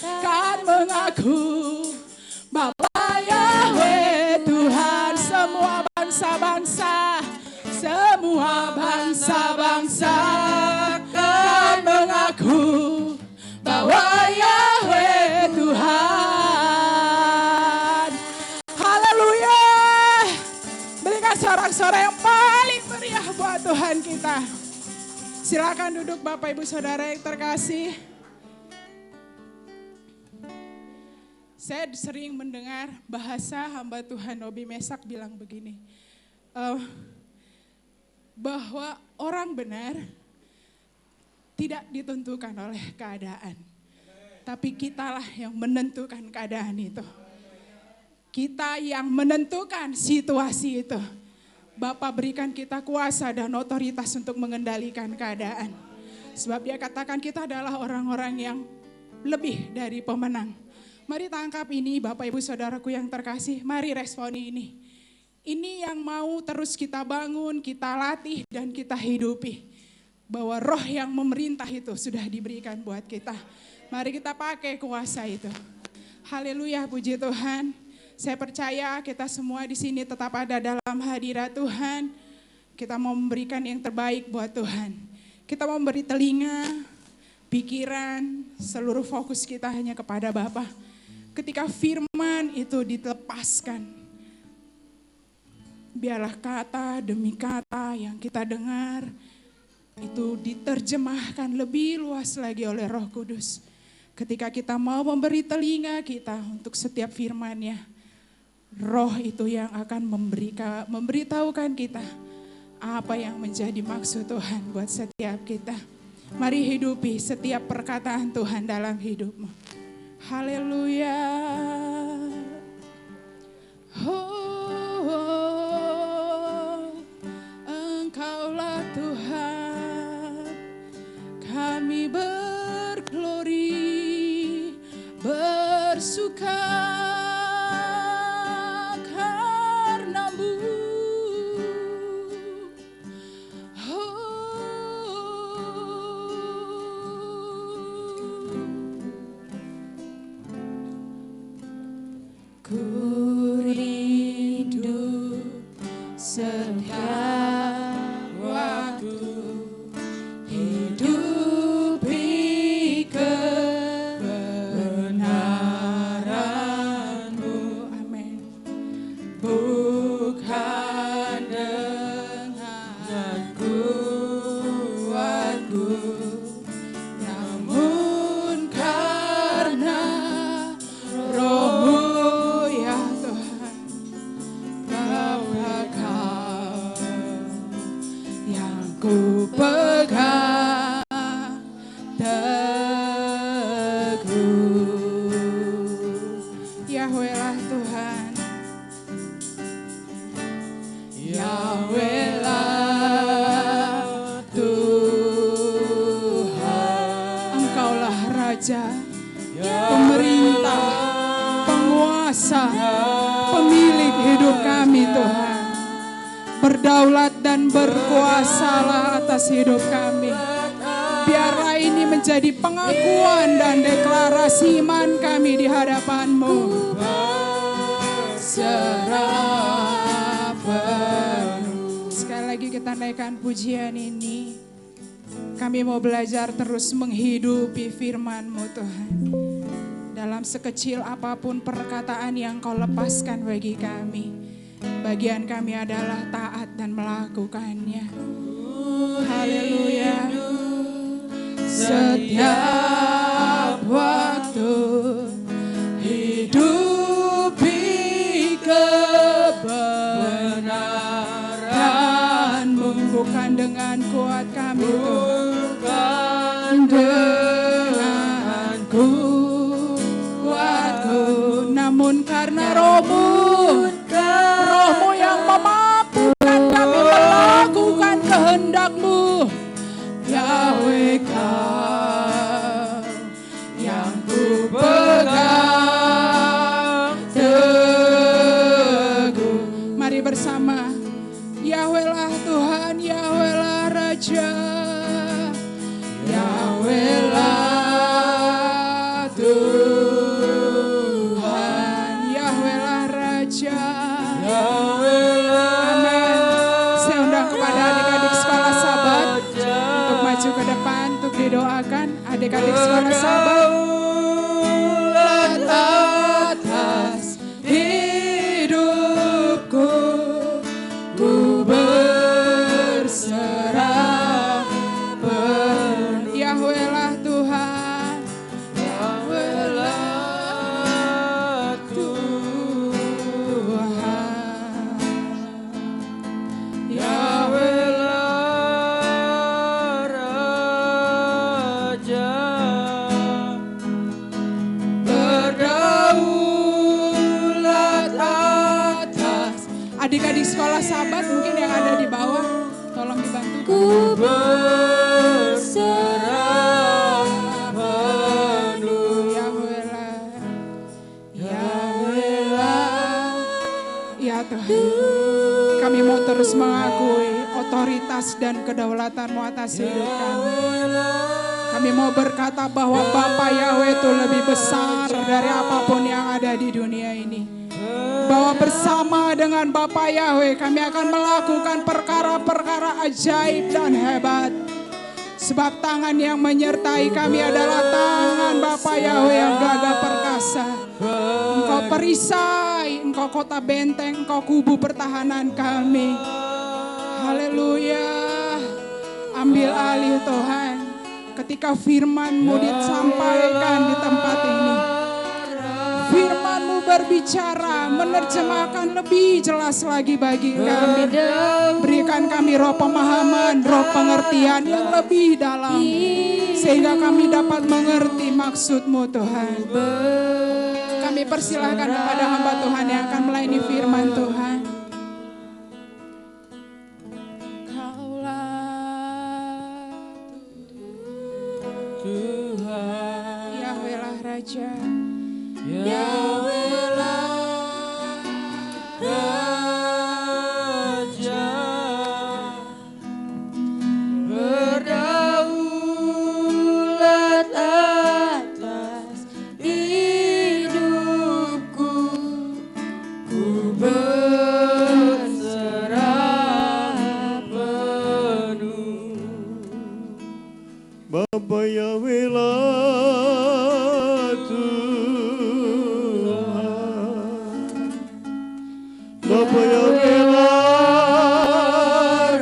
kan mengaku bahwa Yahweh Tuhan. Semua bangsa-bangsa kan mengaku bahwa Yahweh Tuhan. Haleluya. Berikan sorak-sorai yang paling meriah buat Tuhan kita. Silakan duduk Bapak Ibu Saudara yang terkasih. Saya sering mendengar bahasa hamba Tuhan Nobi Mesak bilang begini. Bahwa orang benar tidak ditentukan oleh keadaan. Tapi kitalah yang menentukan keadaan itu. Kita yang menentukan situasi itu. Bapa berikan kita kuasa dan otoritas untuk mengendalikan keadaan. Sebab Dia katakan kita adalah orang-orang yang lebih dari pemenang. Mari tangkap ini Bapak Ibu Saudaraku yang terkasih. Mari responi ini. Ini yang mau terus kita bangun, kita latih dan kita hidupi. Bahwa roh yang memerintah itu sudah diberikan buat kita. Mari kita pakai kuasa itu. Haleluya, puji Tuhan. Saya percaya kita semua di sini tetap ada dalam hadirat Tuhan. Kita mau memberikan yang terbaik buat Tuhan. Kita mau memberi telinga, pikiran, seluruh fokus kita hanya kepada Bapa. Ketika firman itu dilepaskan, biarlah kata demi kata yang kita dengar itu diterjemahkan lebih luas lagi oleh Roh Kudus. Ketika kita mau memberi telinga kita untuk setiap firman-Nya, Roh itu yang akan memberitahukan kita apa yang menjadi maksud Tuhan buat setiap kita. Mari hidupi setiap perkataan Tuhan dalam hidupmu. Haleluya. Engkaulah Tuhan, kami berglori, bersuka karena-Mu. bukan dengan kuatku, namun karena Roh-Mu ya Tuhan, Bapa Kau yang ku pegang teguh. Yahweh lah Tuhan, Yahweh lah Tuhan. Engkaulah Raja, pemerintah, penguasa, pemilik hidup kami Tuhan. Berdaulat dan berkuasalah atas hidup kami. Biarlah ini menjadi pengakuan dan deklarasi iman kami di hadapan-Mu. Serah penuh. Sekali lagi kita naikkan pujian ini. Kami mau belajar terus menghidupi firman-Mu Tuhan. Dalam sekecil apapun perkataan yang Kau lepaskan bagi kami, bagian kami adalah taat dan melakukannya. Haleluya. Setiap waktu hidupi kebenaran-Mu, bukan dengan kuat kami Tuhan, dengan kuatku, namun karena Roh-Mu yang memampukan kami melakukan kehendak-Mu. Yahweh Kau yang ku pegang teguh. Mari bersama. Yahweh lah Tuhan, Yahweh lah Raja, Yahweh lah Tuhan, Yahweh lah Raja. Amin. Saya undang kepada adik-adik sekolah Sabat untuk maju ke depan untuk didoakan. Adik-adik sekolah Sabat, atas hidupku ku berserah penuh. Yahweh lah Tuhan, Yahweh lah Tuhan, Yahweh lah Raja. Berdaulat atas. Adik-adik sekolah Sabat mungkin yang ada di bawah, tolong dibantu. Ku berserah Penuh. Yahweh lah, ya Tuhan. Kami mau terus mengakui otoritas dan kedaulatan-Mu atas hidup kami. Kami mau berkata bahwa Bapa Yahweh itu lebih besar dari apapun yang ada di dunia ini. Bahwa bersama dengan Bapa Yahweh kami akan melakukan perkara-perkara ajaib dan hebat. Sebab tangan yang menyertai kami adalah tangan Bapa Yahweh yang gagah perkasa. Engkau perisai, Engkau kota benteng, Engkau kubu pertahanan kami. Haleluya. Ambil alih Tuhan. Ketika firman-Mu disampaikan di tempat ini, firman-Mu berbicara, menerjemahkan lebih jelas lagi bagi kami. Berikan kami roh pemahaman, roh pengertian yang lebih dalam, sehingga kami dapat mengerti maksud-Mu Tuhan. Kami persilahkan kepada hamba Tuhan yang akan melayani firman Tuhan. Tuhan, Yahweh lah Raja, Yahweh lah Raja, berdaulat atas hidupku, ku berserah penuh. Bapa Yahweh lah Tuhan, Bapa Yahweh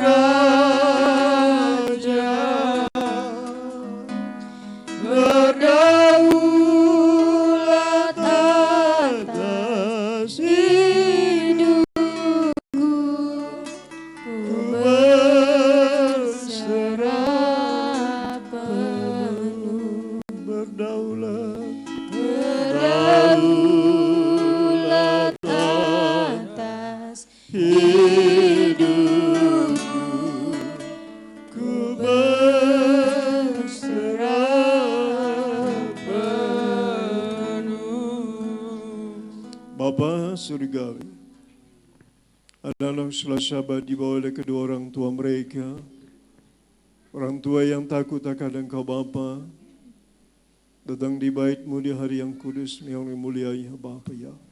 Raja, berdaulat atas hidupku, ku berserah penuh. Berdaulat atas hidupku, ku berserah penuh. Bapa Surgawi, anak-anak setelah Syabat dibawa oleh kedua orang tua mereka, orang tua yang takut akan Engkau Bapa, datang di bait-Mu di hari yang kudus yang mulia ya Bapa Yahweh.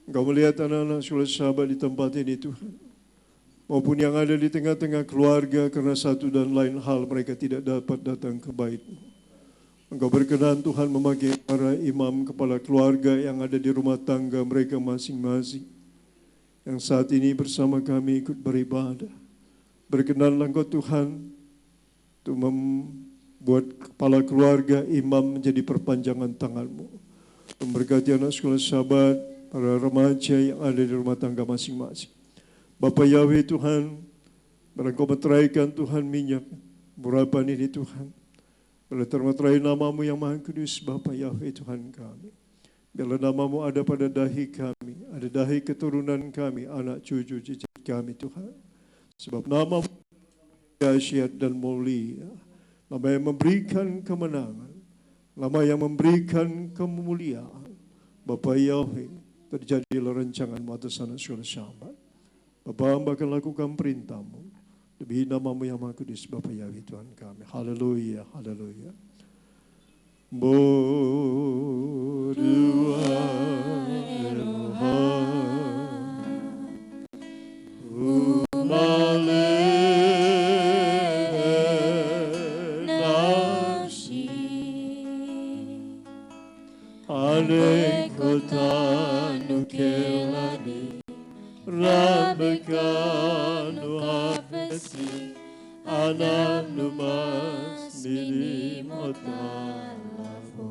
Engkau melihat anak-anak setelah Syabat di tempat ini Tuhan, maupun yang ada di tengah-tengah keluarga karena satu dan lain hal mereka tidak dapat datang ke bait-Mu. Engkau berkenan Tuhan memakai para imam kepala keluarga yang ada di rumah tangga mereka masing-masing, yang saat ini bersama kami ikut beribadah. Berkenanlah Engkau Tuhan untuk membuat kepala keluarga imam menjadi perpanjangan tangan-Mu. Memberkati anak sekolah Syabat, para remaja yang ada di rumah tangga masing-masing. Bapa Yahweh Tuhan, biarlah Engkau meteraikan Tuhan minyak murapan ini Tuhan. Biarlah termeterai nama-Mu yang Maha Kudus, Bapa Yahweh Tuhan kami. Biarlah nama-Mu ada pada dahi kami, ada dahi keturunan kami, anak cucu cicit kami Tuhan. Sebab nama-Mu dahsyat dan mulia, nama yang memberikan kemenangan, nama yang memberikan kemuliaan. Bapa Yahweh, terjadilah rancangan-Mu atas anak sekolah Syabat. Bapa hamba akan lakukan perintah-Mu demi nama-Mu yang Maha Kudus, Bapa Yahweh Tuhan kami. Haleluya, haleluya. Bodua Elohim, Umaleh nafsi, alek kotanu kelani, rabekanu hafesi, anam numas mini motalafu.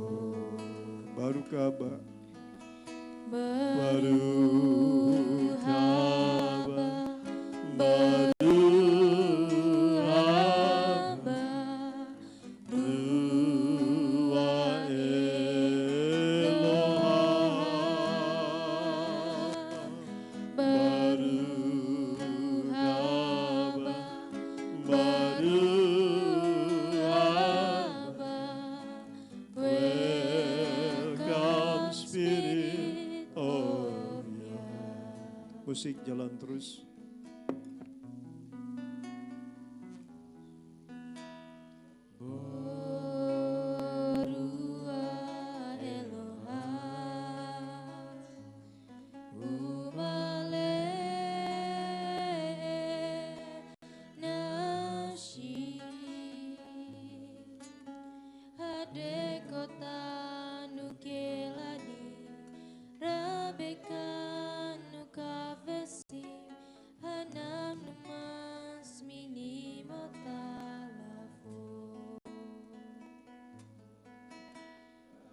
Baru kabar, baru kabar, baru kabar, Ruah Elohim, baru kabar, baru welcome Spirit of God. Musik jalan terus. Ruah Elohim, Umaleh nafsi, hade kota nukeladi, rabekan nukavesi, hanam numas mini motalafu.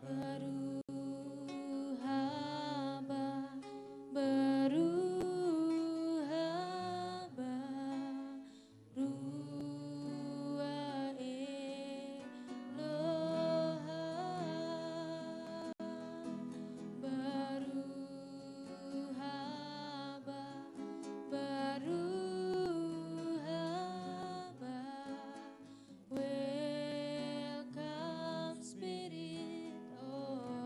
Baru haba, baru haba, Ruah Elohim, baru haba, baru haba, welcome Spirit of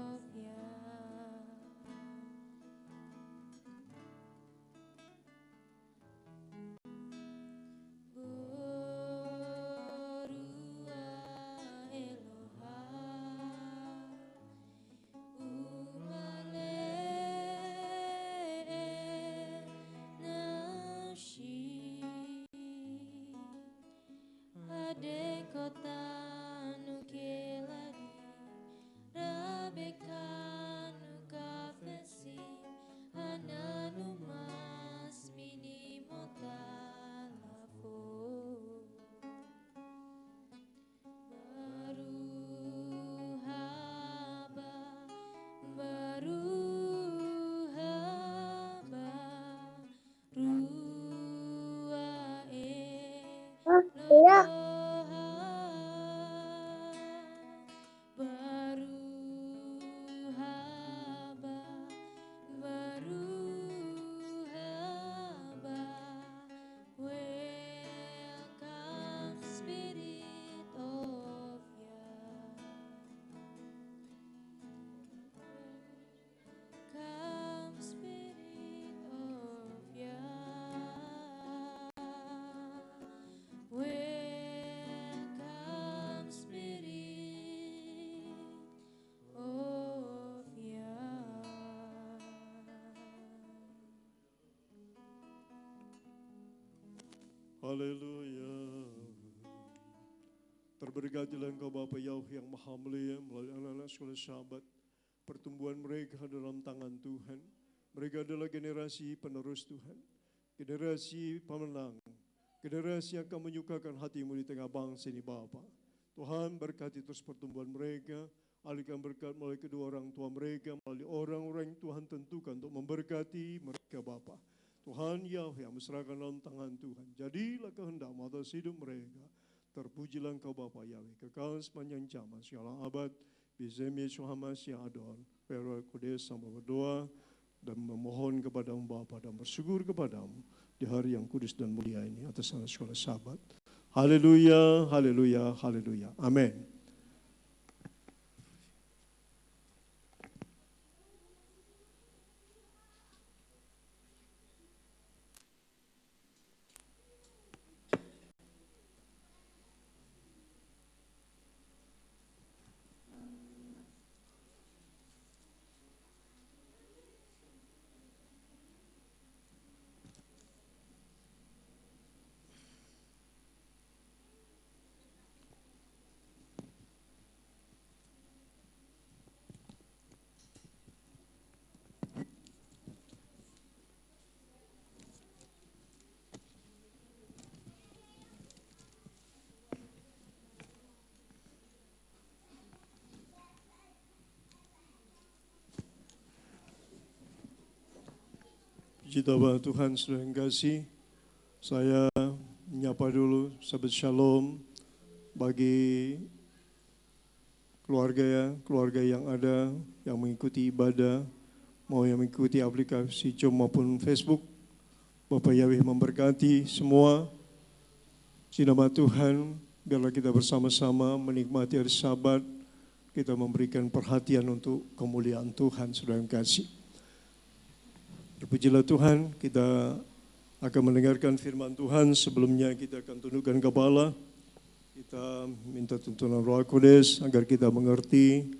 Haleluya. Terberkatilah Engkau Bapa Yahweh yang Maha Mulia melalui anak-anak sekolah sahabat. Pertumbuhan mereka dalam tangan Tuhan. Mereka adalah generasi penerus Tuhan. Generasi pemenang. Generasi yang akan menyukakan hati-Mu di tengah bangsa ini Bapa. Tuhan berkati terus pertumbuhan mereka. Alihkan berkat melalui kedua orang tua mereka. Melalui orang-orang yang Tuhan tentukan untuk memberkati mereka Bapa. Tuhan Yahweh yang mesrakan dalam tangan Tuhan. Jadilah kehendak-Mu atas hidup mereka. Terpujilah Engkau Bapa Yahweh. Kekal sepanjang zaman segala abad. Bizem Yeshua HaMashiach Adon. Perwa Kudus sama berdoa dan memohon kepada-Mu Bapa dan bersyukur kepada-Mu di hari yang kudus dan mulia ini atas nama sekolah sahabat. Haleluya, haleluya, haleluya. Amin. Puji Tuhan saudara yang kasih, saya menyapa dulu sahabat shalom bagi keluarga yang ada yang mengikuti ibadah, mau yang mengikuti aplikasi Zoom maupun Facebook. Bapak Yahweh memberkati semua. Di nama Tuhan, biarlah kita bersama-sama menikmati hari Sabat, kita memberikan perhatian untuk kemuliaan Tuhan saudara yang kasih. Terpujilah Tuhan, kita akan mendengarkan firman Tuhan. Sebelumnya kita akan tundukkan kepala. Kita minta tuntunan Roh Kudus agar kita mengerti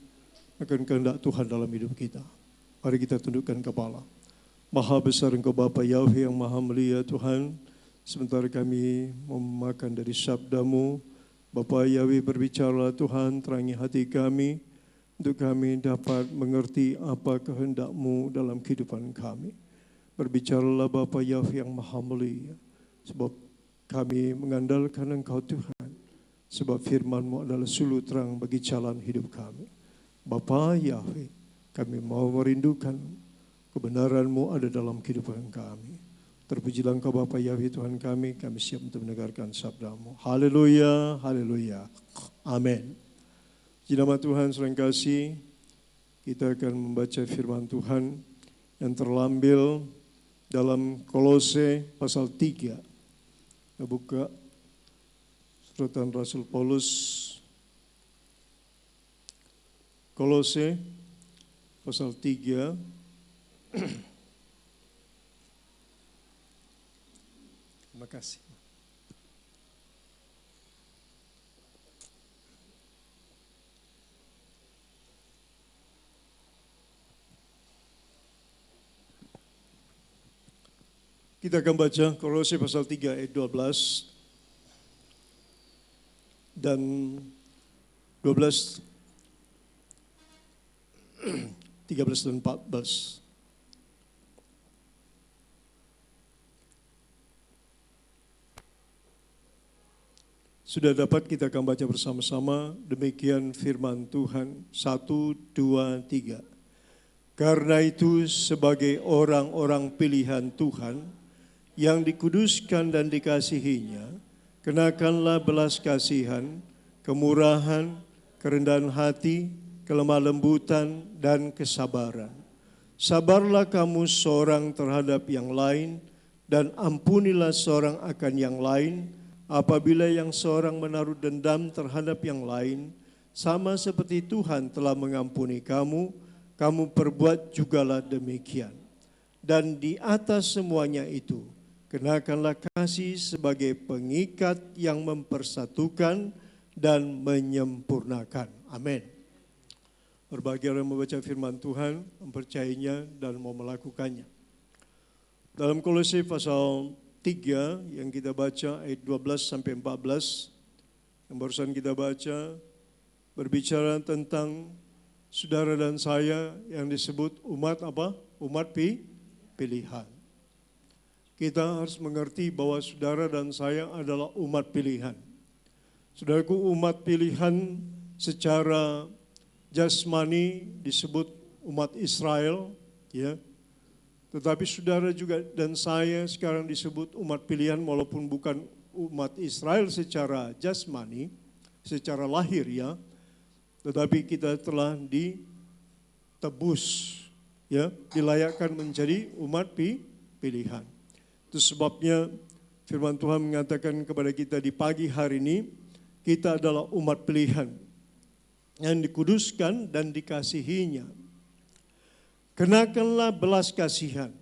akan kehendak Tuhan dalam hidup kita. Mari kita tundukkan kepala. Maha besar Engkau Bapa Yahweh yang Maha Mulia Tuhan. Sementara kami memakan dari sabda-Mu, Bapa Yahweh berbicara Tuhan, terangi hati kami untuk kami dapat mengerti apa kehendak-Mu dalam kehidupan kami. Berbicaralah Bapa Yahweh yang Maha Mulia, sebab kami mengandalkan Engkau Tuhan, sebab firman-Mu adalah suluh terang bagi jalan hidup kami. Bapa Yahweh, kami mau merindukan kebenaran-Mu ada dalam kehidupan kami. Terpujilah Engkau Bapa Yahweh Tuhan kami siap untuk mendengarkan sabda-Mu. Haleluya, haleluya, amin. Di nama Tuhan saudara yang kasih, kita akan membaca firman Tuhan yang terlambil dalam Kolose pasal 3. Kita buka suratan Rasul Paulus. Kolose pasal 3. Terima kasih. Kita akan baca Kolose pasal 3 ayat 12 dan 12, 13 dan 14. Sudah dapat kita akan baca bersama-sama, demikian firman Tuhan. 1, 2, 3. Karena itu sebagai orang-orang pilihan Tuhan, yang dikuduskan dan dikasihinya, kenakanlah belas kasihan, kemurahan, kerendahan hati, kelemah lembutan, dan kesabaran. Sabarlah kamu seorang terhadap yang lain, dan ampunilah seorang akan yang lain, apabila yang seorang menaruh dendam terhadap yang lain, sama seperti Tuhan telah mengampuni kamu, kamu perbuat jugalah demikian. Dan di atas semuanya itu, kenakanlah kasih sebagai pengikat yang mempersatukan dan menyempurnakan. Amin. Berbahagia orang membaca firman Tuhan, mempercayainya dan mau melakukannya. Dalam Kolose pasal 3 yang kita baca ayat 12 sampai 14 yang barusan kita baca berbicara tentang saudara dan saya yang disebut umat apa? Umat pilihan. Kita harus mengerti bahwa saudara dan saya adalah umat pilihan. Saudaraku, umat pilihan secara jasmani disebut umat Israel, ya. Tetapi saudara juga dan saya sekarang disebut umat pilihan walaupun bukan umat Israel secara jasmani, secara lahir ya. Tetapi kita telah ditebus, ya, dilayakkan menjadi umat pilihan. Itu sebabnya firman Tuhan mengatakan kepada kita di pagi hari ini, kita adalah umat pilihan yang dikuduskan dan dikasihinya. Kenakanlah belas kasihan,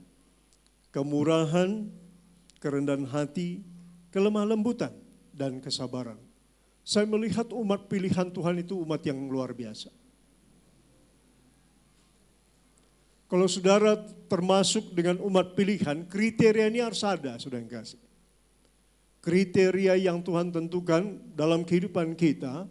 kemurahan, kerendahan hati, kelemah lembutan, dan kesabaran. Saya melihat umat pilihan Tuhan itu umat yang luar biasa. Kalau saudara termasuk dengan umat pilihan, kriteria ini harus ada, saudara yang kasih. Kriteria yang Tuhan tentukan dalam kehidupan kita,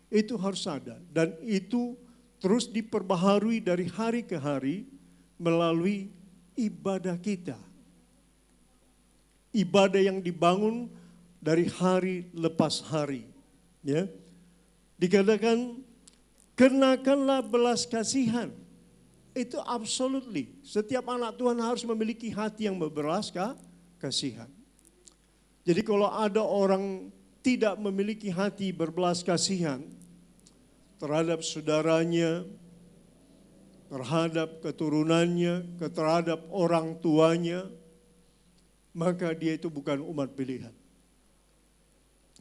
itu harus ada. Dan itu terus diperbaharui dari hari ke hari melalui ibadah kita. Ibadah yang dibangun dari hari lepas hari. Ya. Dikatakan, kenakanlah belas kasihan. Itu absolutely. Setiap anak Tuhan harus memiliki hati yang berbelas kasihan. Jadi kalau ada orang tidak memiliki hati berbelas kasihan terhadap saudaranya, terhadap keturunannya, terhadap orang tuanya, maka dia itu bukan umat pilihan.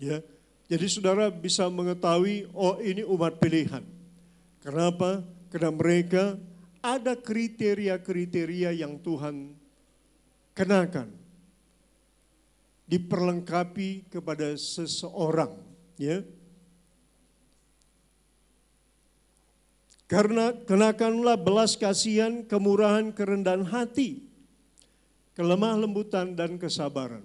Ya, jadi saudara bisa mengetahui, oh ini umat pilihan. Kenapa? Karena mereka ada kriteria-kriteria yang Tuhan kenakan, diperlengkapi kepada seseorang, ya. Karena kenakanlah belas kasihan, kemurahan, kerendahan hati, kelemah lembutan dan kesabaran.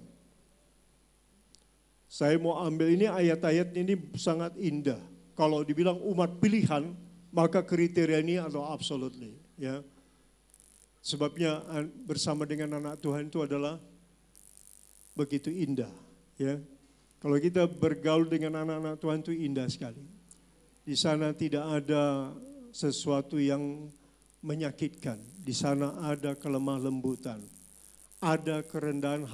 Saya mau ambil ini ayat-ayat ini sangat indah. Kalau dibilang umat pilihan, maka kriteria ini adalah absolutely, ya. Sebabnya bersama dengan anak Tuhan itu adalah begitu indah, ya. Kalau kita bergaul dengan anak-anak Tuhan itu indah sekali. Di sana tidak ada sesuatu yang menyakitkan. Di sana ada kelemah lembutan, ada kerendahan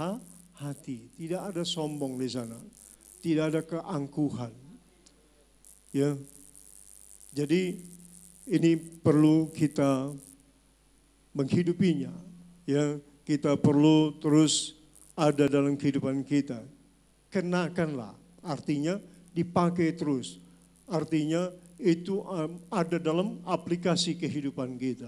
hati, tidak ada sombong di sana, tidak ada keangkuhan. Ya, jadi ini perlu kita menghidupinya. Ya, kita perlu terus ada dalam kehidupan kita. Kenakanlah, artinya dipakai terus. Artinya itu ada dalam aplikasi kehidupan kita.